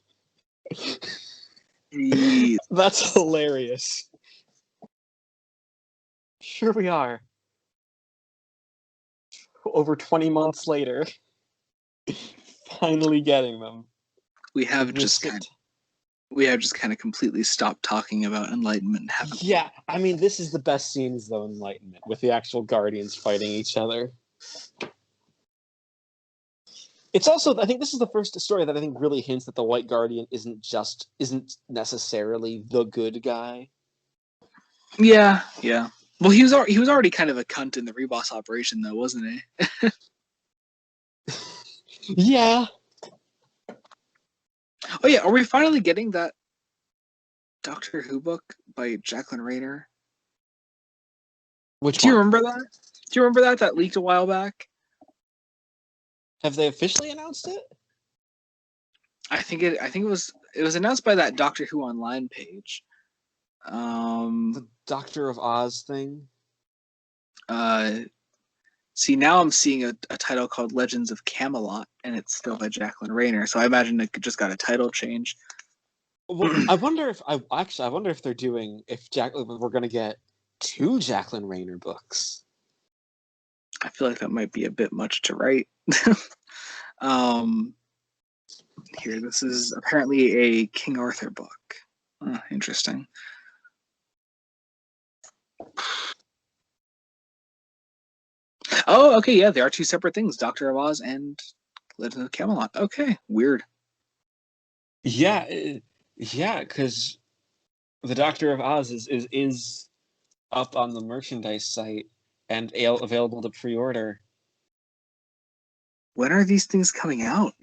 That's hilarious. Here we are. Over 20 months later. Finally getting them. We have just kind of completely stopped talking about Enlightenment, haven't we? Yeah, I mean, this is the best scenes, though, Enlightenment, with the actual Guardians fighting each other. It's also, I think this is the first story that I think really hints that the White Guardian isn't necessarily the good guy. Yeah. Well, he was already kind of a cunt in the Reboss operation, though, wasn't he? Yeah. Oh yeah, are we finally getting that Doctor Who book by Jacqueline Rayner? Which Do you one? remember that? Do you remember that leaked a while back? Have they officially announced it? I think it was announced by that Doctor Who online page. The Doctor of Oz thing? See, now I'm seeing a title called Legends of Camelot, and it's still by Jacqueline Rayner. So I imagine it just got a title change. Well, I wonder if they're doing we're gonna get 2 Jacqueline Rayner books. I feel like that might be a bit much to write. Here, this is apparently a King Arthur book. Interesting. Oh, okay, yeah, they are two separate things. Doctor of Oz and Legend of Camelot. Okay, weird. Yeah, yeah, because the Doctor of Oz is up on the merchandise site and available to pre-order. When are these things coming out?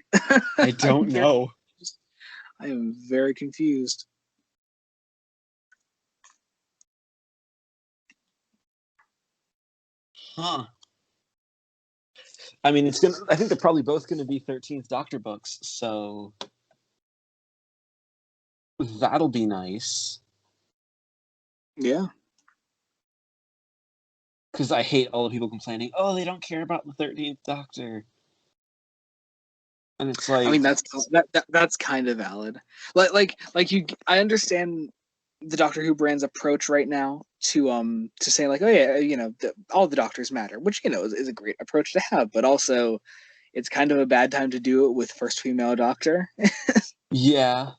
I don't know. I am very confused. Huh. I mean, it's gonna. I think they're probably both gonna be 13th Doctor books, so that'll be nice. Yeah. Because I hate all the people complaining. Oh, they don't care about the 13th Doctor, and it's I mean like, that's kind of valid. Like you I understand the Doctor Who brand's approach right now to say like, oh yeah, all the doctors matter, which is a great approach to have, but also it's kind of a bad time to do it with first female Doctor. yeah.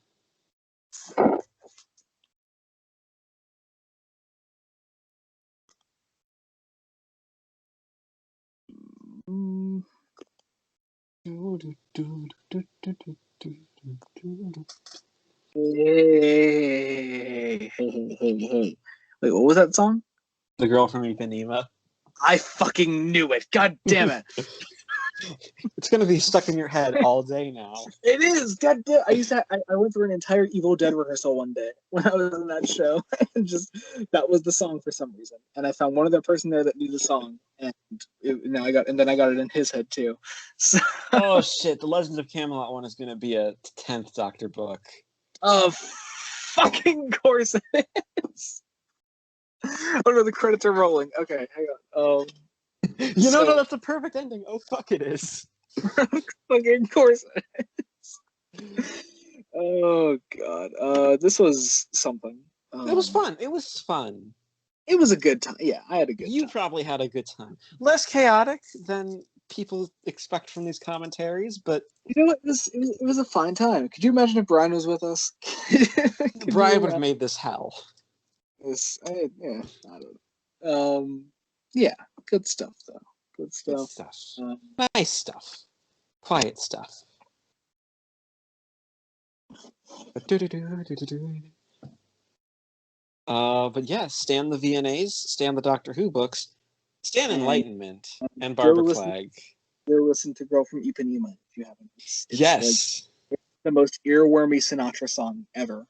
Mm. Hey. Wait, what was that song? The girl from Ipanema. I fucking knew it. God damn it. It's gonna be stuck in your head all day now. It is. God damn. I went through an entire Evil Dead rehearsal one day when I was in that show, and just that was the song for some reason. And I found one other person there that knew the song, and then I got it in his head too. So, Oh shit! The Legend of Camelot one is gonna be a 10th Doctor book. of fucking course it is. Oh no, the credits are rolling. Okay, hang on. You know, no, So that's a perfect ending. Oh fuck, it is. fucking course it is. Oh god. This was something. It was fun. It was fun. It was a good time. Yeah, I had a good You time. probably had a good time. Less chaotic than people expect from these commentaries, but You know what? It was a fine time. Could you imagine if Brian was with us? Could Brian you would have imagine made this hell. this? Yeah, I don't know. Yeah, good stuff though. Good Good stuff. stuff. Um, Nice stuff. Quiet stuff. But yeah, stand the VNAs, stand the Doctor Who books, stand and Enlightenment, and go Barbara listen. Flag. Go listen to "Girl from Ipanema" if you haven't. It's like Yes. the most earwormy Sinatra song ever.